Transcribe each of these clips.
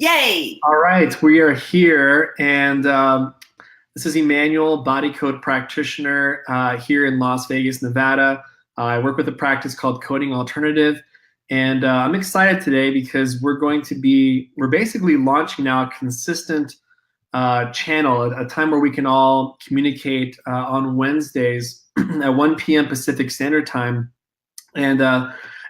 Yay! All right, we are here, and this is Emmanuel, body code practitioner here in Las Vegas, Nevada. I work with a practice called Coding Alternative, and I'm excited today because we're basically launching now a consistent channel, a time where we can all communicate on Wednesdays at 1 p.m. Pacific Standard Time, and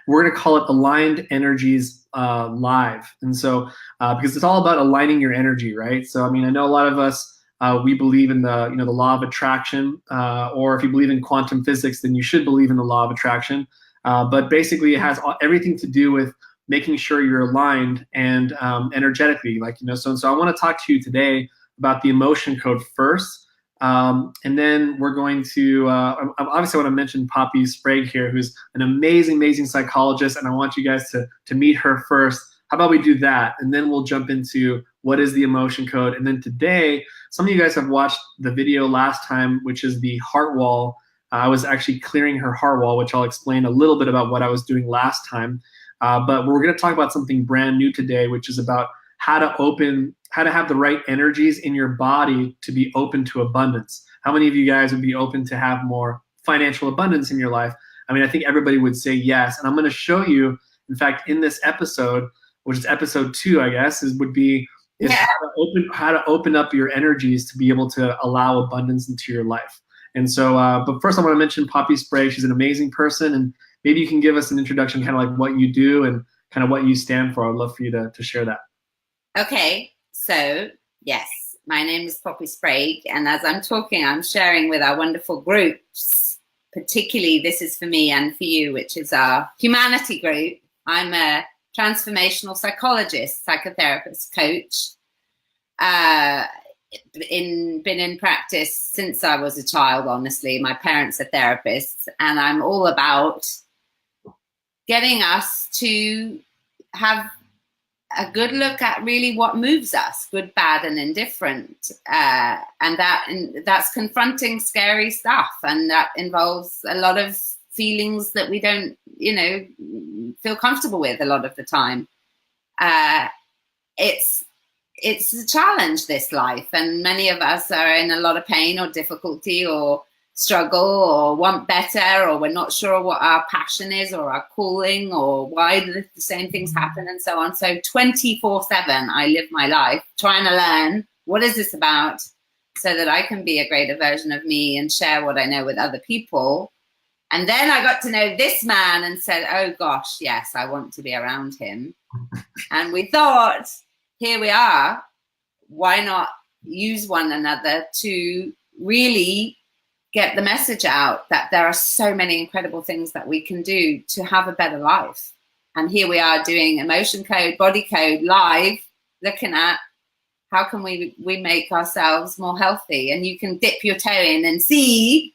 we're going to call it Aligned Energies Live. And so, because it's all about aligning your energy, right? So, I mean, I know a lot of us we believe in the law of attraction, or if you believe in quantum physics, then you should believe in the law of attraction. But basically, it has everything to do with making sure you're aligned and energetically, So I want to talk to you today about the emotion code first. And then we're going to, obviously I want to mention Poppy Sprague here, who's an amazing, amazing psychologist. And I want you guys to meet her first. How about we do that? And then we'll jump into what is the emotion code. And then today, some of you guys have watched the video last time, which is the heart wall. I was actually clearing her heart wall, which I'll explain a little bit about what I was doing last time. But we're going to talk about something brand new today, which is about how to have the right energies in your body to be open to abundance. How many of you guys would be open to have more financial abundance in your life? I mean, I think everybody would say yes. And I'm going to show you, in fact, in this episode, which is episode 2, I guess, how to open up your energies to be able to allow abundance into your life. And so, but first I want to mention Poppy Sprague. She's an amazing person, and maybe you can give us an introduction, kind of like what you do and kind of what you stand for. I'd love for you to share that. Okay, so yes, my name is Poppy Sprague, and as I'm talking, I'm sharing with our wonderful groups, particularly This Is For Me and For You, which is our humanity group. I'm a transformational psychologist, psychotherapist, coach. Been in practice since I was a child, honestly. My parents are therapists, and I'm all about getting us to have a good look at really what moves us, good, bad, and indifferent. And that's confronting scary stuff. And that involves a lot of feelings that we don't, feel comfortable with a lot of the time. It's a challenge, this life. And many of us are in a lot of pain or difficulty or struggle or want better, or we're not sure what our passion is or our calling or why the same things happen and so on. So 24/7, I live my life trying to learn what is this about so that I can be a greater version of me and share what I know with other people. And then I got to know this man and said, oh gosh, yes, I want to be around him. And we thought, here we are, why not use one another to really get the message out that there are so many incredible things that we can do to have a better life. And here we are doing emotion code, body code live, looking at how can we make ourselves more healthy. And you can dip your toe in and see,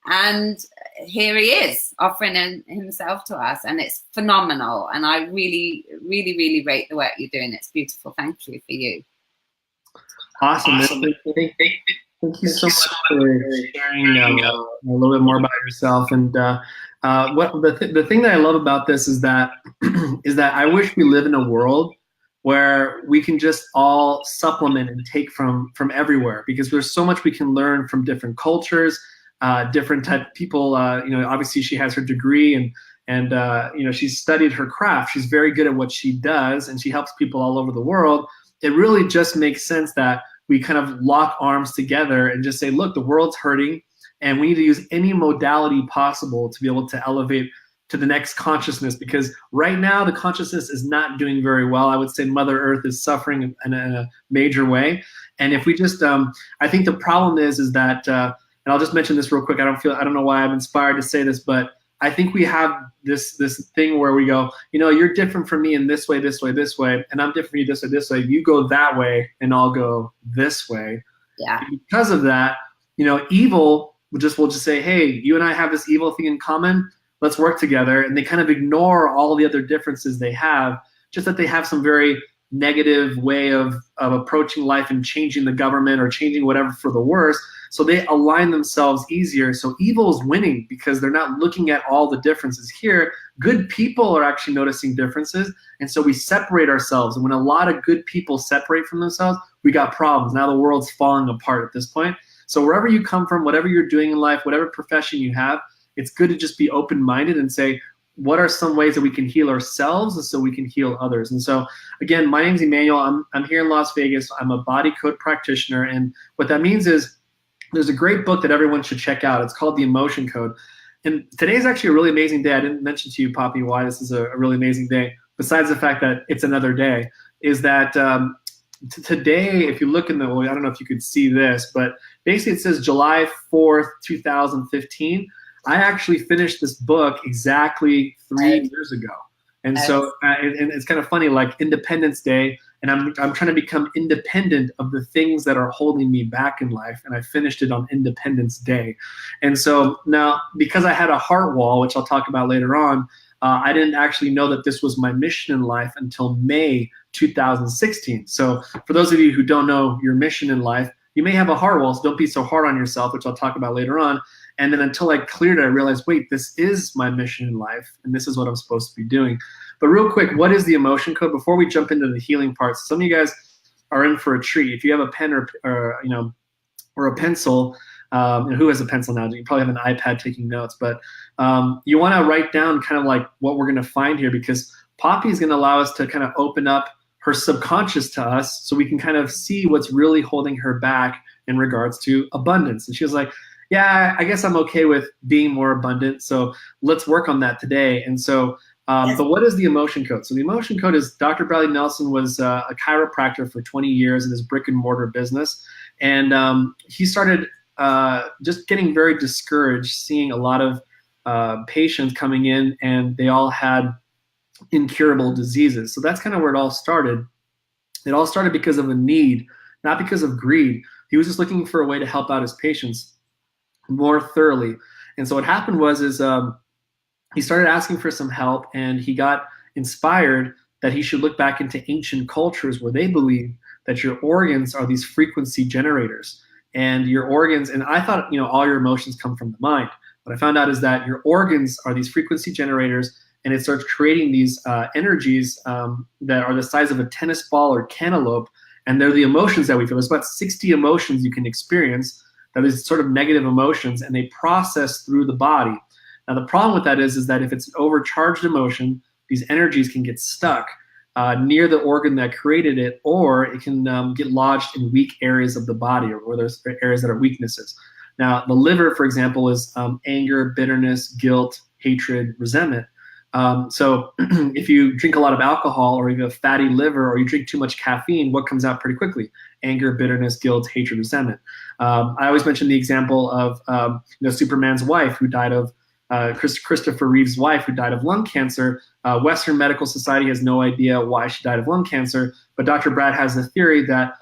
and here he is offering himself to us, and it's phenomenal. And I really, really, really rate the work you're doing. It's beautiful. Thank you for you. Awesome. Thank you so much for sharing a little bit more about yourself. And the thing that I love about this is that I wish we live in a world where we can just all supplement and take from everywhere, because there's so much we can learn from different cultures, different type of people. Obviously she has her degree and she's studied her craft. She's very good at what she does, and she helps people all over the world. It really just makes sense that we kind of lock arms together and just say, look, the world's hurting, and we need to use any modality possible to be able to elevate to the next consciousness, because right now the consciousness is not doing very well. I would say Mother Earth is suffering in a major way. And if we just, I think the problem is that, and I'll just mention this real quick. I don't know why I'm inspired to say this, but I think we have this thing where we go, you're different from me in this way, and I'm different from you this way. You go that way, and I'll go this way. Yeah. And because of that, evil will just say, hey, you and I have this evil thing in common. Let's work together. And they kind of ignore all the other differences they have, just that they have some very negative way of approaching life and changing the government or changing whatever for the worse. So they align themselves easier. So evil is winning because they're not looking at all the differences. Here, good people are actually noticing differences. And so we separate ourselves. And when a lot of good people separate from themselves, we got problems. Now the world's falling apart at this point. So wherever you come from, whatever you're doing in life, whatever profession you have, it's good to just be open-minded and say, what are some ways that we can heal ourselves and so we can heal others? And so, again, my name's Emmanuel. I'm here in Las Vegas. I'm a body code practitioner. And what that means is there's a great book that everyone should check out. It's called The Emotion Code. And today is actually a really amazing day. I didn't mention to you, Poppy, why this is a really amazing day, besides the fact that it's another day, is that today, if you look in the, well, I don't know if you could see this, but basically it says July 4th, 2015. I actually finished this book exactly 3 years ago. And so and it's kind of funny, like Independence Day, and I'm trying to become independent of the things that are holding me back in life. And I finished it on Independence Day. And so now, because I had a heart wall, which I'll talk about later on, I didn't actually know that this was my mission in life until May 2016. So for those of you who don't know your mission in life, you may have a heart wall, so don't be so hard on yourself, which I'll talk about later on. And then until I cleared it, I realized, wait, this is my mission in life, and this is what I'm supposed to be doing. But real quick, what is the emotion code? Before we jump into the healing parts, some of you guys are in for a treat. If you have a pen or a pencil, who has a pencil now? You probably have an iPad taking notes, but you want to write down kind of like what we're going to find here, because Poppy is going to allow us to kind of open up her subconscious to us so we can kind of see what's really holding her back in regards to abundance. And she was like, yeah, I guess I'm okay with being more abundant. So let's work on that today. And so, but what is the emotion code? So the emotion code is Dr. Bradley Nelson was a chiropractor for 20 years in his brick and mortar business. And he started just getting very discouraged, seeing a lot of patients coming in and they all had incurable diseases. So that's kind of where it all started. It all started because of a need, not because of greed. He was just looking for a way to help out his patients more thoroughly. And so what happened was he started asking for some help, and he got inspired that he should look back into ancient cultures where they believe that your organs are these frequency generators. And your organs, and I thought, all your emotions come from the mind. What I found out is that your organs are these frequency generators, and it starts creating these energies that are the size of a tennis ball or cantaloupe, and they're the emotions that we feel. There's about 60 emotions you can experience. That is sort of negative emotions, and they process through the body. Now, the problem with that is that if it's an overcharged emotion, these energies can get stuck near the organ that created it, or it can get lodged in weak areas of the body, or where there's areas that are weaknesses. Now, the liver, for example, is anger, bitterness, guilt, hatred, resentment. So if you drink a lot of alcohol, or you have a fatty liver, or you drink too much caffeine, what comes out pretty quickly? Anger, bitterness, guilt, hatred, resentment. I always mention the example of Superman's wife, who died of Christopher Reeve's wife, who died of lung cancer. Western medical society has no idea why she died of lung cancer, but Dr. Brad has the theory that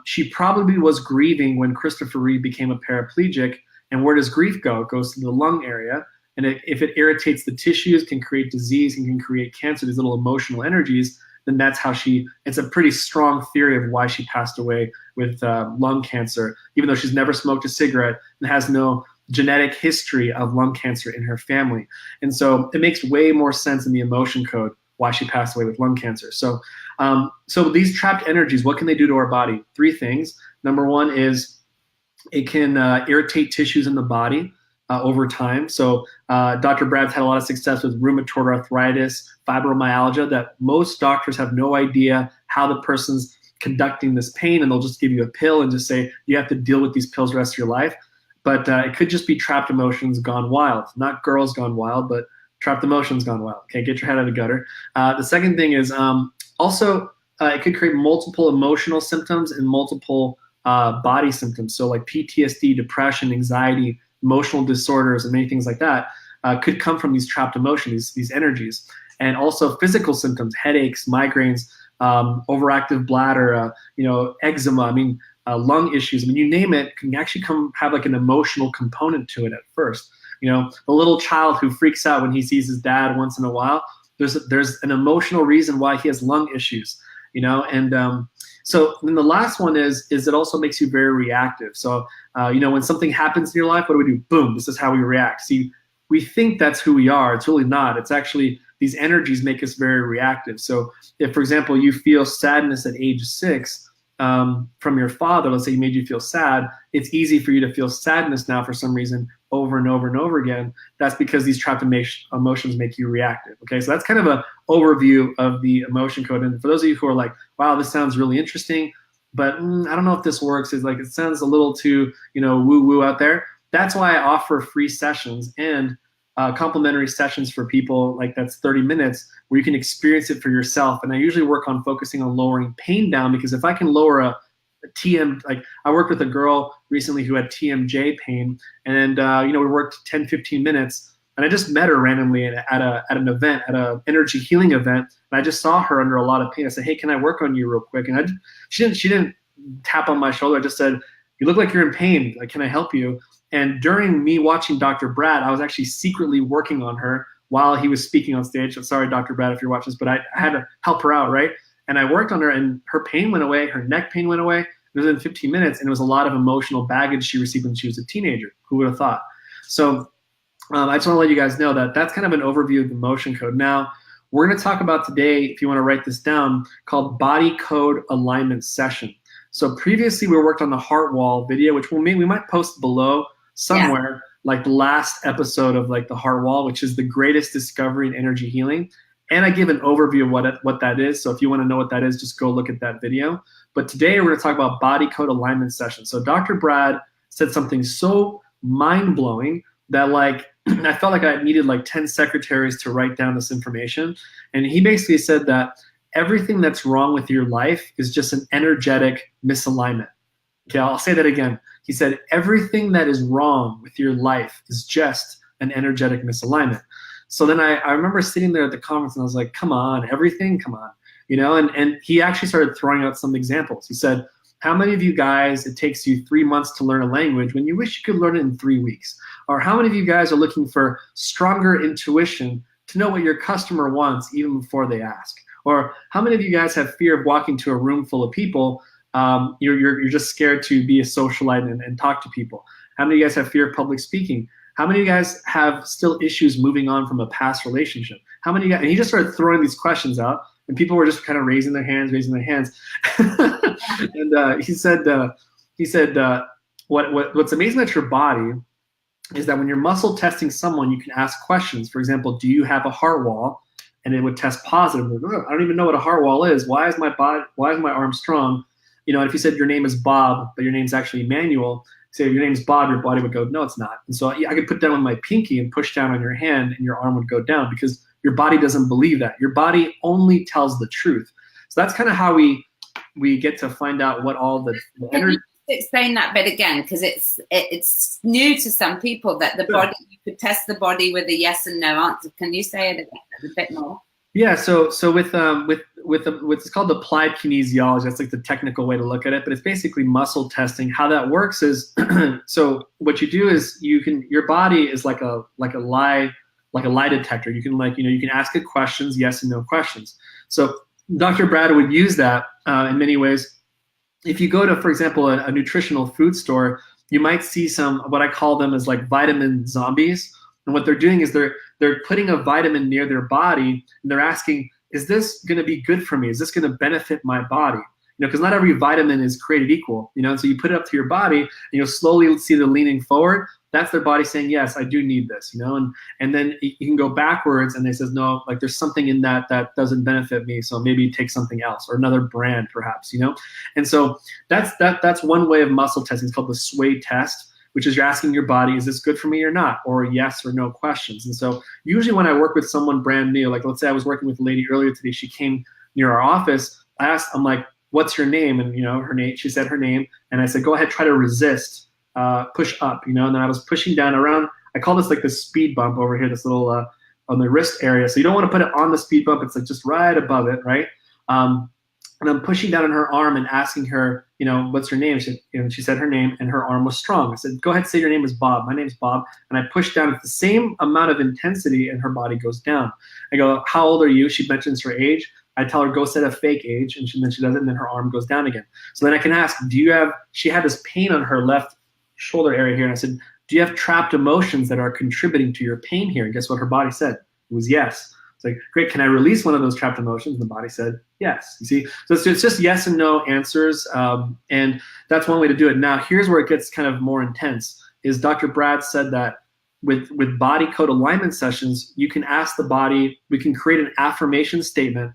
she probably was grieving when Christopher Reeve became a paraplegic. And where does grief go? It goes to the lung area. And if it irritates the tissues, can create disease and can create cancer, these little emotional energies, then that's how it's a pretty strong theory of why she passed away with lung cancer, even though she's never smoked a cigarette and has no genetic history of lung cancer in her family. And so it makes way more sense in the emotion code why she passed away with lung cancer. So these trapped energies, what can they do to our body? 3 things. Number 1 is it can irritate tissues in the body over time. So Dr. Brad's had a lot of success with rheumatoid arthritis, fibromyalgia, that most doctors have no idea how the person's conducting this pain, and they'll just give you a pill and just say, you have to deal with these pills the rest of your life. But it could just be trapped emotions gone wild. Not girls gone wild, but trapped emotions gone wild. Okay, get your head out of the gutter. The second thing is also it could create multiple emotional symptoms and multiple body symptoms. So like PTSD, depression, anxiety, emotional disorders, and many things like that could come from these trapped emotions, these energies. And also physical symptoms, headaches, migraines, overactive bladder, eczema, lung issues. You name it, can actually have like an emotional component to it at first. The little child who freaks out when he sees his dad once in a while, there's an emotional reason why he has lung issues. And so then the last one is it also makes you very reactive. So, when something happens in your life, what do? Boom, this is how we react. See, we think that's who we are. It's really not. It's actually these energies make us very reactive. So if, for example, you feel sadness at age 6 from your father, let's say he made you feel sad, it's easy for you to feel sadness now for some reason over and over and over again. That's because these trapped emotions make you reactive. Okay, so that's kind of an overview of the emotion code. And for those of you who are like, wow, this sounds really interesting, but I don't know if this works. It's like, it sounds a little too, woo-woo out there. That's why I offer free sessions and complimentary sessions for people, like that's 30 minutes where you can experience it for yourself. And I usually work on focusing on lowering pain down, because if I can lower a TM, like I worked with a girl recently who had TMJ pain, and we worked 10, 15 minutes, and I just met her randomly at an event, at an energy healing event, and I just saw her under a lot of pain. I said, hey, can I work on you real quick? And she didn't tap on my shoulder. I just said, you look like you're in pain. Like, can I help you? And during me watching Dr. Brad, I was actually secretly working on her while he was speaking on stage. I'm sorry, Dr. Brad, if you're watching this, but I had to help her out, right? And I worked on her, and her pain went away. Her neck pain went away. It was in 15 minutes, and it was a lot of emotional baggage she received when she was a teenager. Who would have thought? So I just want to let you guys know that that's kind of an overview of the emotion code. Now, we're going to talk about today, if you want to write this down, called body code alignment session. So previously, we worked on the heart wall video, which we might post below somewhere, like the last episode of like the heart wall, which is the greatest discovery in energy healing. And I give an overview of what that is. So if you want to know what that is, just go look at that video. But today we're going to talk about body code alignment session. So Dr. Brad said something so mind-blowing that like I felt like I needed like 10 secretaries to write down this information. And he basically said that everything that's wrong with your life is just an energetic misalignment. Okay, I'll say that again. He said, everything that is wrong with your life is just an energetic misalignment. So then I remember sitting there at the conference and I was like, come on, everything, come on. And he actually started throwing out some examples. He said, how many of you guys, it takes you 3 months to learn a language when you wish you could learn it in 3 weeks? Or how many of you guys are looking for stronger intuition to know what your customer wants even before they ask? Or how many of you guys have fear of walking to a room full of people? You're just scared to be a socialite and talk to people. How many of you guys have fear of public speaking? How many of you guys have still issues moving on from a past relationship? How many of you guys, and he just started throwing these questions out, and people were just kind of raising their hands. And he said, what's amazing about your body is that when you're muscle testing someone, you can ask questions. For example, do you have a heart wall? And it would test positive. I don't even know what a heart wall is. Why is my arm strong? And if you said your name is Bob, but your name's actually Emmanuel, say your name's Bob, your body would go, no, it's not. And so I could put down with my pinky and push down on your hand, and your arm would go down because your body doesn't believe that. Your body only tells the truth. So that's kind of how we get to find out what all the energy. Explain that bit again, because it's new to some people that the body, you could test the body with a yes and no answer. Can you say it a bit more? Yeah, so with what's called applied kinesiology, that's like the technical way to look at it, but it's basically muscle testing. How that works is, so what you do is your body is like a lie detector. You can you can ask it questions, yes and no questions. So Dr. Brad would use that in many ways. If you go to, for example, a nutritional food store, you might see some, what I call them as like vitamin zombies. And what they're doing is they're putting a vitamin near their body, and they're asking, is this going to be good for me? Is this going to benefit my body? Because not every vitamin is created equal, and so you put it up to your body, and you'll slowly see the leaning forward. That's their body saying, yes, I do need this, and then you can go backwards, and they says, no, like there's something in that doesn't benefit me, so maybe take something else or another brand perhaps, and so that's one way of muscle testing. It's called the sway test, which is you're asking your body, is this good for me or not, or yes or no questions. And so usually when I work with someone brand new, like let's say I was working with a lady earlier today, she came near our office, I'm like, what's your name? And her name, she said her name, and I said, go ahead, try to resist, push up, and then I was pushing down around, I call this like the speed bump over here, this little on the wrist area. So you don't want to put it on the speed bump, it's like just right above it, right? And I'm pushing down on her arm and asking her, what's her name? She said her name, and her arm was strong. I said, go ahead, say your name is Bob. My name's Bob. And I push down at the same amount of intensity, and her body goes down. I go, how old are you? She mentions her age. I tell her, go set a fake age, and then she does it, and then her arm goes down again. So then I can ask, she had this pain on her left shoulder area here, and I said, do you have trapped emotions that are contributing to your pain here? And guess what her body said? It was yes. It's like, great, can I release one of those trapped emotions? And the body said yes. You see, so it's just yes and no answers, and that's one way to do it. Now, here's where it gets kind of more intense, is Dr. Brad said that with body code alignment sessions, you can ask the body, we can create an affirmation statement,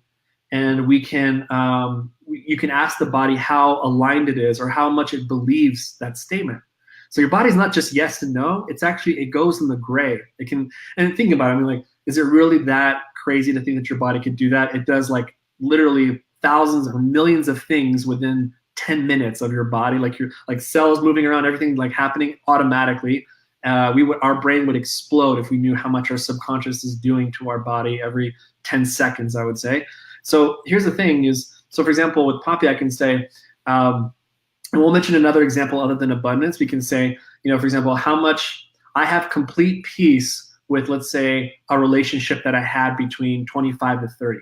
and you can ask the body how aligned it is or how much it believes that statement. So your body's not just yes and no, it's actually, it goes in the gray. It can, and think about it, I mean, like, is it really that crazy to think that your body could do that? It does like literally thousands or millions of things within 10 minutes of your body, like cells moving around, everything like happening automatically. Our brain would explode if we knew how much our subconscious is doing to our body every 10 seconds, I would say. So here's the thing is, so for example, with Poppy, I can say, and we'll mention another example other than abundance. We can say, for example, how much I have complete peace with, let's say, a relationship that I had between 25 to 30.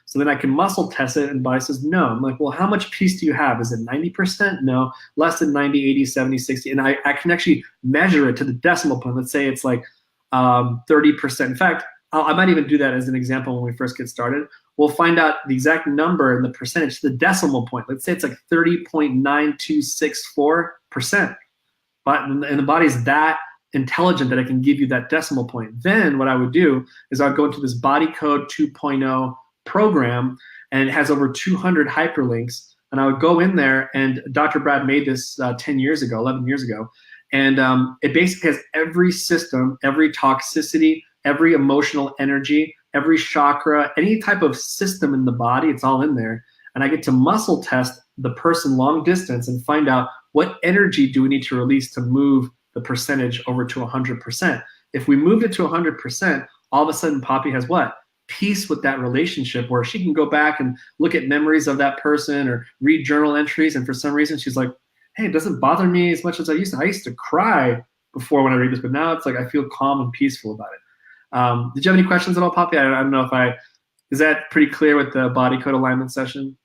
So then I can muscle test it, and the body says no. I'm like, well, how much peace do you have? Is it 90%? No. Less than 90, 80, 70, 60. And I can actually measure it to the decimal point. Let's say it's like 30%. In fact, I might even do that as an example when we first get started. We'll find out the exact number and the percentage to the decimal point. Let's say it's like 30.9264%. And the body's that intelligent that I can give you that decimal point. Then what I would do is I'd go into this Body Code 2.0 program, and it has over 200 hyperlinks. And I would go in there, and Dr. Brad made this 11 years ago. And it basically has every system, every toxicity, every emotional energy, every chakra, any type of system in the body, it's all in there. And I get to muscle test the person long distance and find out what energy do we need to release to move the percentage over to 100%. If we moved it to 100%, all of a sudden Poppy has what? Peace with that relationship, where she can go back and look at memories of that person or read journal entries. And for some reason, she's like, hey, it doesn't bother me as much as I used to. I used to cry before when I read this, but now it's like I feel calm and peaceful about it. Did you have any questions at all, Poppy? I don't know if is that pretty clear with the body code alignment session?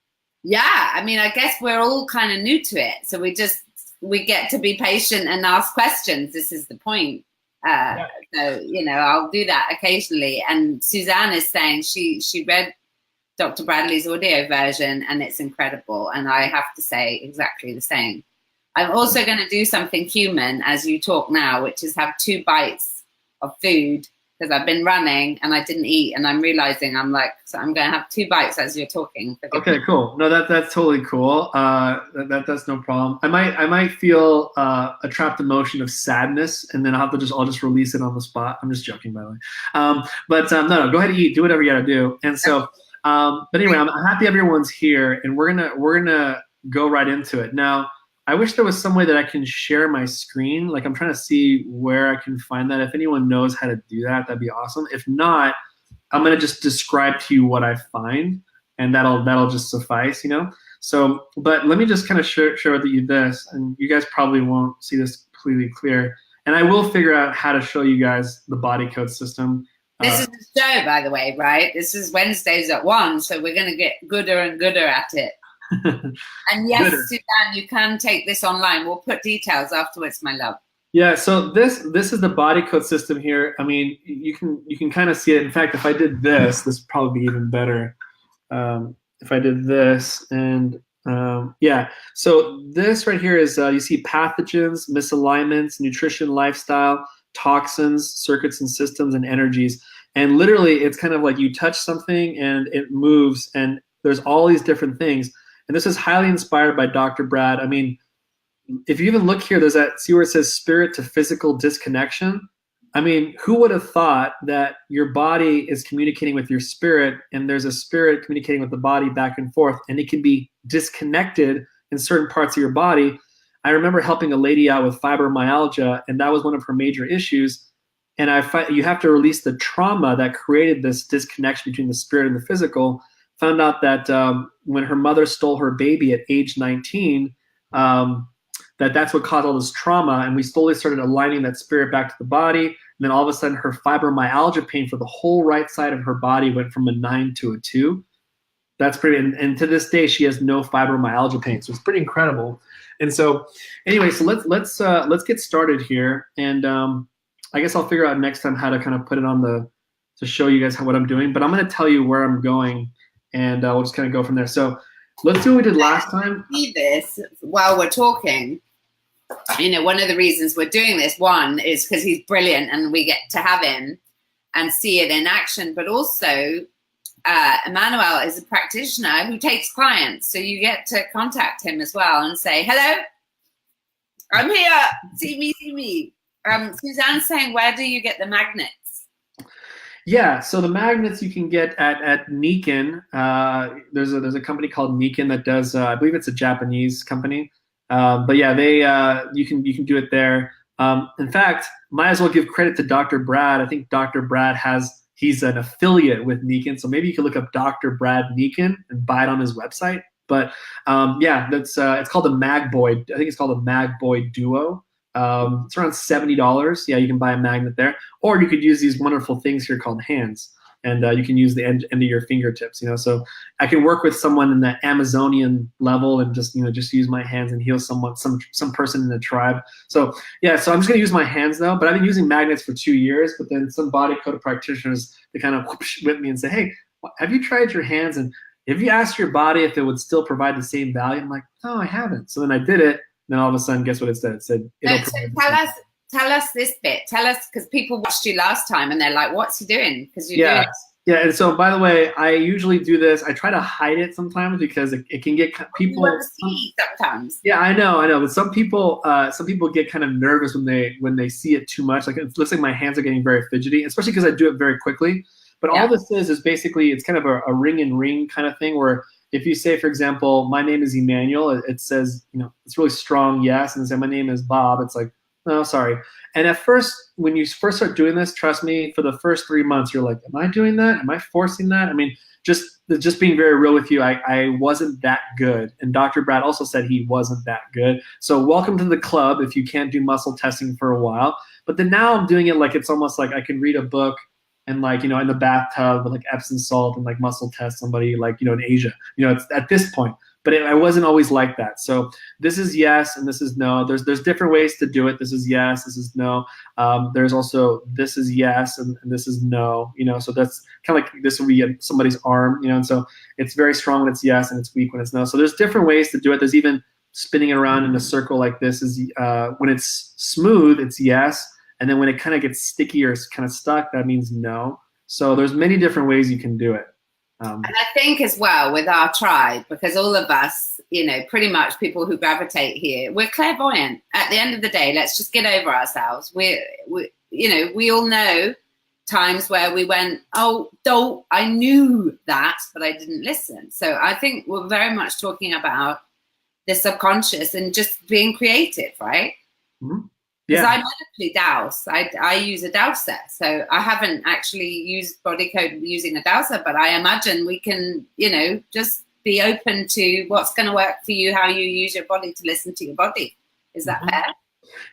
Yeah, I mean, I guess we're all kind of new to it. So we get to be patient and ask questions. This is the point. So, I'll do that occasionally. And Suzanne is saying she read Dr. Bradley's audio version, and it's incredible. And I have to say exactly the same. I'm also going to do something human as you talk now, which is have 2 bites of food, because I've been running and I didn't eat, and I'm realizing so I'm going to have 2 bites as you're talking. Okay, cool. No, that's totally cool. That's no problem. I might feel a trapped emotion of sadness, and then I'll just release it on the spot. I'm just joking, by the way. No, go ahead and eat. Do whatever you got to do. And so, but anyway, I'm happy everyone's here, and we're gonna go right into it now. I wish there was some way that I can share my screen. Like, I'm trying to see where I can find that. If anyone knows how to do that, that'd be awesome. If not, I'm going to just describe to you what I find, and that'll just suffice, So, but let me just kind of share with you this, and you guys probably won't see this completely clear. And I will figure out how to show you guys the body code system. This is the show, by the way, right? This is Wednesdays at 1, so we're going to get gooder and gooder at it. And yes, Suzanne, you can take this online. We'll put details afterwards, my love. Yeah, so this is the body code system here. I mean, you can kind of see it. In fact, if I did this would probably be even better. If I did this, and yeah, so this right here is you see pathogens, misalignments, nutrition, lifestyle, toxins, circuits and systems, and energies. And literally, it's kind of like you touch something and it moves, and there's all these different things. And this is highly inspired by Dr. Brad. I mean, if you even look here, there's see where it says spirit to physical disconnection. I mean, who would have thought that your body is communicating with your spirit, and there's a spirit communicating with the body back and forth, and it can be disconnected in certain parts of your body. I remember helping a lady out with fibromyalgia, and that was one of her major issues. And you have to release the trauma that created this disconnection between the spirit and the physical. Found out that when her mother stole her baby at age 19, that's what caused all this trauma. And we slowly started aligning that spirit back to the body. And then all of a sudden, her fibromyalgia pain for the whole right side of her body went from a 9 to a 2. That's pretty, and to this day, she has no fibromyalgia pain. So it's pretty incredible. And so, anyway, so let's get started here. And I guess I'll figure out next time how to kind of put it on to show you guys what I'm doing. But I'm going to tell you where I'm going, and we'll just kind of go from there. So let's do what we did last time. See this while we're talking. You know, one of the reasons we're doing this, one, is because he's brilliant and we get to have him and see it in action, but also Emmanuel is a practitioner who takes clients. So you get to contact him as well and say, hello, I'm here. See me. Suzanne's saying, where do you get the magnets? Yeah, so the magnets you can get at Niken. There's a company called Niken that does, I believe it's a Japanese company. But yeah, you can do it there. In fact, might as well give credit to Dr. Brad. I think Dr. Brad he's an affiliate with Niken, so maybe you can look up Dr. Brad Niken and buy it on his website. But yeah, it's called a Magboy. I think it's called a Magboy Duo. It's around $70. Yeah, you can buy a magnet there, or you could use these wonderful things here called hands, and you can use the end of your fingertips. You know, so I can work with someone in the Amazonian level and just use my hands and heal some person in the tribe. So yeah, so I'm just gonna use my hands though. But I've been using magnets for 2 years. But then some body code practitioners, they kind of whip me and say, hey, have you tried your hands? And if you asked your body if it would still provide the same value, I'm like, no, I haven't. So then I did it. Then all of a sudden, guess what it said? It said, tell us this bit. Tell us, because people watched you last time and they're like, what's he doing? Because you're yeah. doing. Yeah, and so by the way, I usually do this. I try to hide it sometimes because it can get people. Sometimes. Yeah, I know. But some people get kind of nervous when they see it too much. Like it looks like my hands are getting very fidgety, especially because I do it very quickly. But all this is basically it's kind of a ring and ring kind of thing where if you say, for example, my name is Emmanuel, it says, it's really strong, yes, and say my name is Bob, it's like, no, sorry. And at first, when you first start doing this, trust me, for the first 3 months, you're like, am I doing that? Am I forcing that? I mean, just being very real with you, I wasn't that good. And Dr. Brad also said he wasn't that good. So welcome to the club if you can't do muscle testing for a while. But then now I'm doing it like it's almost like I can read a book and like, in the bathtub with like Epsom salt and like muscle test somebody like, in Asia. It's at this point. But I wasn't always like that. So this is yes and this is no. There's different ways to do it. This is yes, this is no. There's also this is yes and this is no. So that's kind of like this would be somebody's arm. And so it's very strong when it's yes and it's weak when it's no. So there's different ways to do it. There's even spinning it around in a circle like this is when it's smooth, it's yes. And then when it kind of gets sticky or kind of stuck, that means no. So there's many different ways you can do it. And I think as well with our tribe, because all of us, pretty much people who gravitate here, we're clairvoyant. At the end of the day, let's just get over ourselves. We all know times where we went, I knew that, but I didn't listen. So I think we're very much talking about the subconscious and just being creative, right? Mm-hmm. Because yeah. I medically dowse. I use a dowser. So I haven't actually used body code using a dowser, but I imagine we can, just be open to what's going to work for you, how you use your body to listen to your body. Is that fair?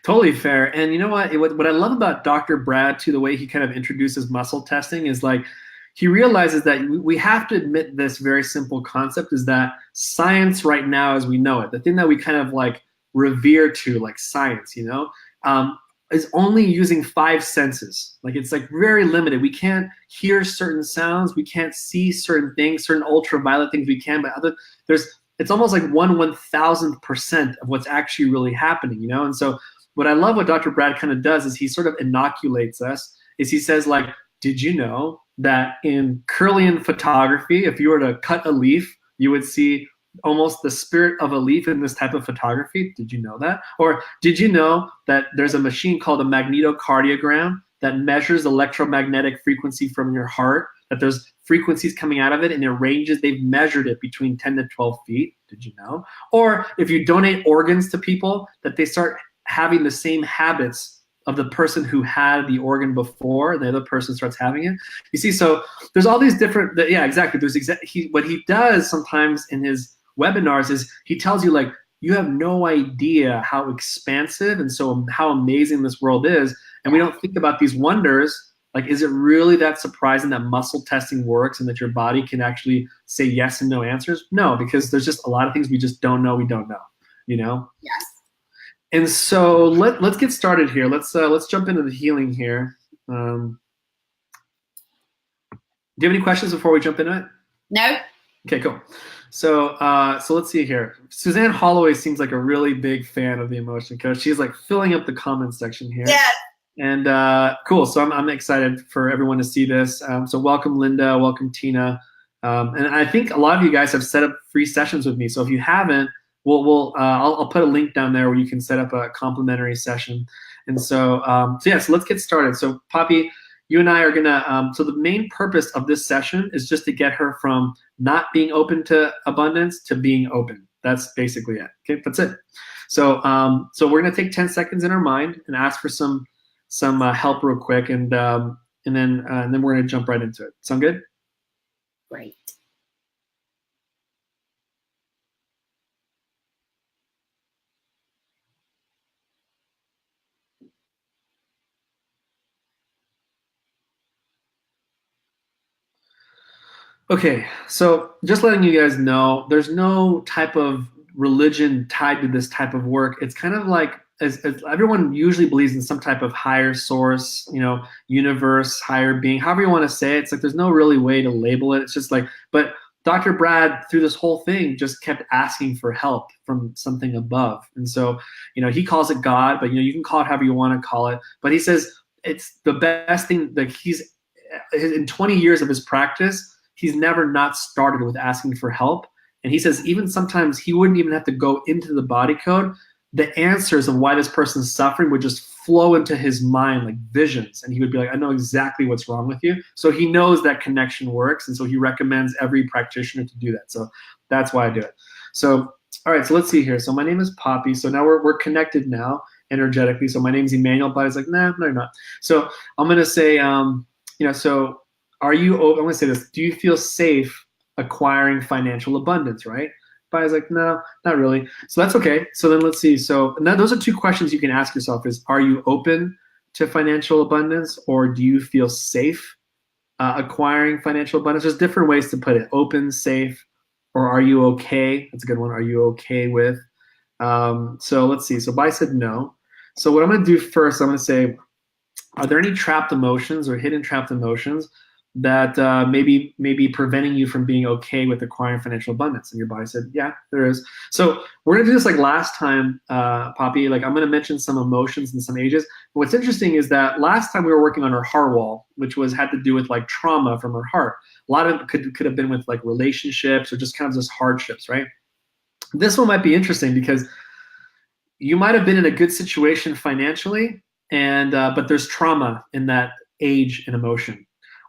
Totally fair. And you know what I love about Dr. Brad too, the way he kind of introduces muscle testing is like, he realizes that we have to admit this very simple concept is that science right now as we know it, the thing that we kind of like revere to like science, is only using 5 senses. Like it's like very limited. We can't hear certain sounds. We can't see certain things, certain ultraviolet things we can, but it's almost like 1/1000% of what's actually really happening, And so what I love what Dr. Brad kind of does is he sort of inoculates us, is he says like, did you know that in Kirlian photography, if you were to cut a leaf, you would see almost the spirit of a leaf in this type of photography? Did you know that? Or did you know that there's a machine called a magnetocardiogram that measures electromagnetic frequency from your heart, that there's frequencies coming out of it and it ranges, they've measured it between 10 to 12 feet. Did you know? Or if you donate organs to people, that they start having the same habits of the person who had the organ before, and the other person starts having it. You see, so there's all these different, yeah, exactly. What he does sometimes in his webinars is he tells you like, you have no idea how expansive and so how amazing this world is. And we don't think about these wonders Like, is it really that surprising that muscle testing works and that your body can actually say yes and no answers? No, because there's just a lot of things we just don't know, you know? Yes. And so let's get started here. Let's jump into the healing here. Do you have any questions before we jump into it? No. Okay, cool. So let's see here. Suzanne Holloway seems like a really big fan of the emotion coach. She's like filling up the comments section here. Yes. And cool. So I'm excited for everyone to see this. So welcome, Linda. Welcome, Tina. And I think a lot of you guys have set up free sessions with me. So if you haven't, I'll put a link down there where you can set up a complimentary session. And so so let's get started. So Poppy, you and I are gonna. So the main purpose of this session is just to get her from not being open to abundance to being open. That's basically it. Okay, that's it. So we're gonna take 10 seconds in our mind and ask for some help real quick, and then we're gonna jump right into it. Sound good? Great. Okay, so just letting you guys know, there's no type of religion tied to this type of work. It's kind of like, as everyone usually believes in some type of higher source, universe, higher being, however you want to say it. It's like there's no really way to label it. It's just like, but Dr. Brad, through this whole thing, just kept asking for help from something above. And so, he calls it God, but, you can call it however you want to call it. But he says it's the best thing. Like, he's, in 20 years of his practice, he's never not started with asking for help. And he says even sometimes he wouldn't even have to go into the body code. The answers of why this person's suffering would just flow into his mind like visions. And he would be like, I know exactly what's wrong with you. So he knows that connection works. And so he recommends every practitioner to do that. So that's why I do it. So, all right, so let's see here. So my name is Poppy. So now we're connected now energetically. So my name's Emmanuel, but he's like, nah, no, you're not. So I'm going to say, so are you open? I'm going to say this. Do you feel safe acquiring financial abundance, right? But I was like, no, not really. So that's okay. So then let's see. So now those are two questions you can ask yourself is, are you open to financial abundance, or do you feel safe acquiring financial abundance? There's different ways to put it. Open, safe, or are you okay? That's a good one. Are you okay with? So let's see. So Bai said no. So what I'm going to do first, I'm going to say, are there any trapped emotions or hidden trapped emotions that maybe preventing you from being okay with acquiring financial abundance? And your body said, yeah, there is. So we're gonna do this like last time, Poppy. Like, I'm gonna mention some emotions and some ages. But what's interesting is that last time we were working on her heart wall, which had to do with like trauma from her heart. A lot of it could have been with like relationships or just kind of just hardships, right? This one might be interesting because you might have been in a good situation financially, and but there's trauma in that age and emotion.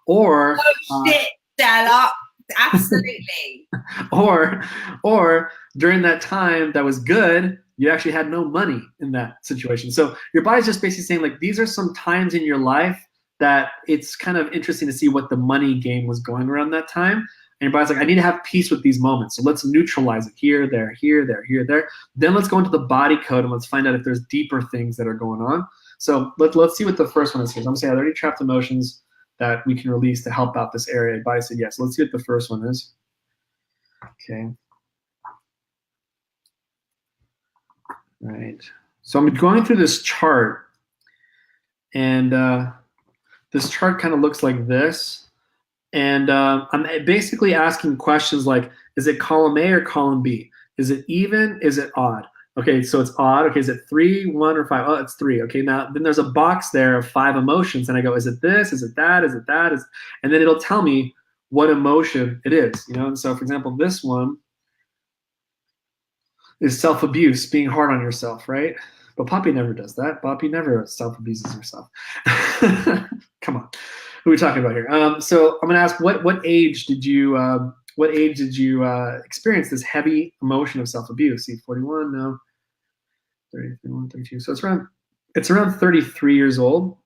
Or shit, Stella. Absolutely. or during that time that was good, you actually had no money in that situation. So your body's just basically saying like, these are some times in your life that it's kind of interesting to see what the money game was going around that time. And your body's like, I need to have peace with these moments. So let's neutralize it here, there, here, there, here, there. Then let's go into the body code and let's find out if there's deeper things that are going on. So let's see what the first one is here. I'm gonna say, are there any trapped emotions that we can release to help out this area? Body said yes. Let's see what the first one is. Okay. All right. So I'm going through this chart, and this chart kind of looks like this. And I'm basically asking questions like, is it column A or column B? Is it even? Is it odd? Okay, so it's odd. Okay, is it 3, 1, or 5? Oh, it's 3. Okay, now then there's a box there of 5 emotions, and I go, is it this? Is it that? Is it that? And then it'll tell me what emotion it is, And so, for example, this one is self-abuse, being hard on yourself, right? But Poppy never does that. Poppy never self-abuses herself. Come on, who are we talking about here? So I'm gonna ask, what age did you experience this heavy emotion of self-abuse? See, 41, no. 30, 31, 32. So it's around 33 years old.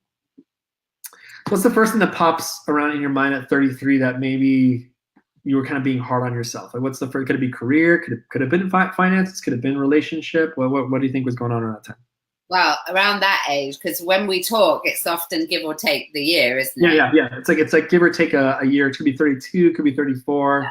What's the first thing that pops around in your mind at 33 that maybe you were kind of being hard on yourself? Like, what's the first? Could it be career? Could it have been finances? Could it have been relationship? What do you think was going on around that time? Well, around that age, because when we talk, it's often give or take the year, isn't it? Yeah. It's like give or take a year. It could be 32, it could be 34. Yeah.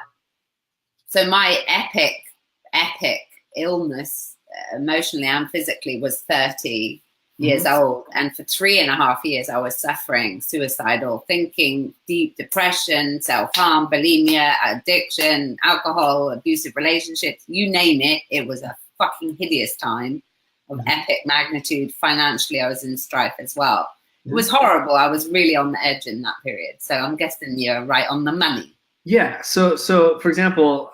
So my epic illness, emotionally and physically, was 30 years old. And for 3.5 years, I was suffering suicidal thinking, deep depression, self-harm, bulimia, addiction, alcohol, abusive relationships, you name it. It was a fucking hideous time of epic magnitude. Financially, I was in strife as well. It was horrible. I was really on the edge in that period. So I'm guessing you're right on the money. Yeah. So for example,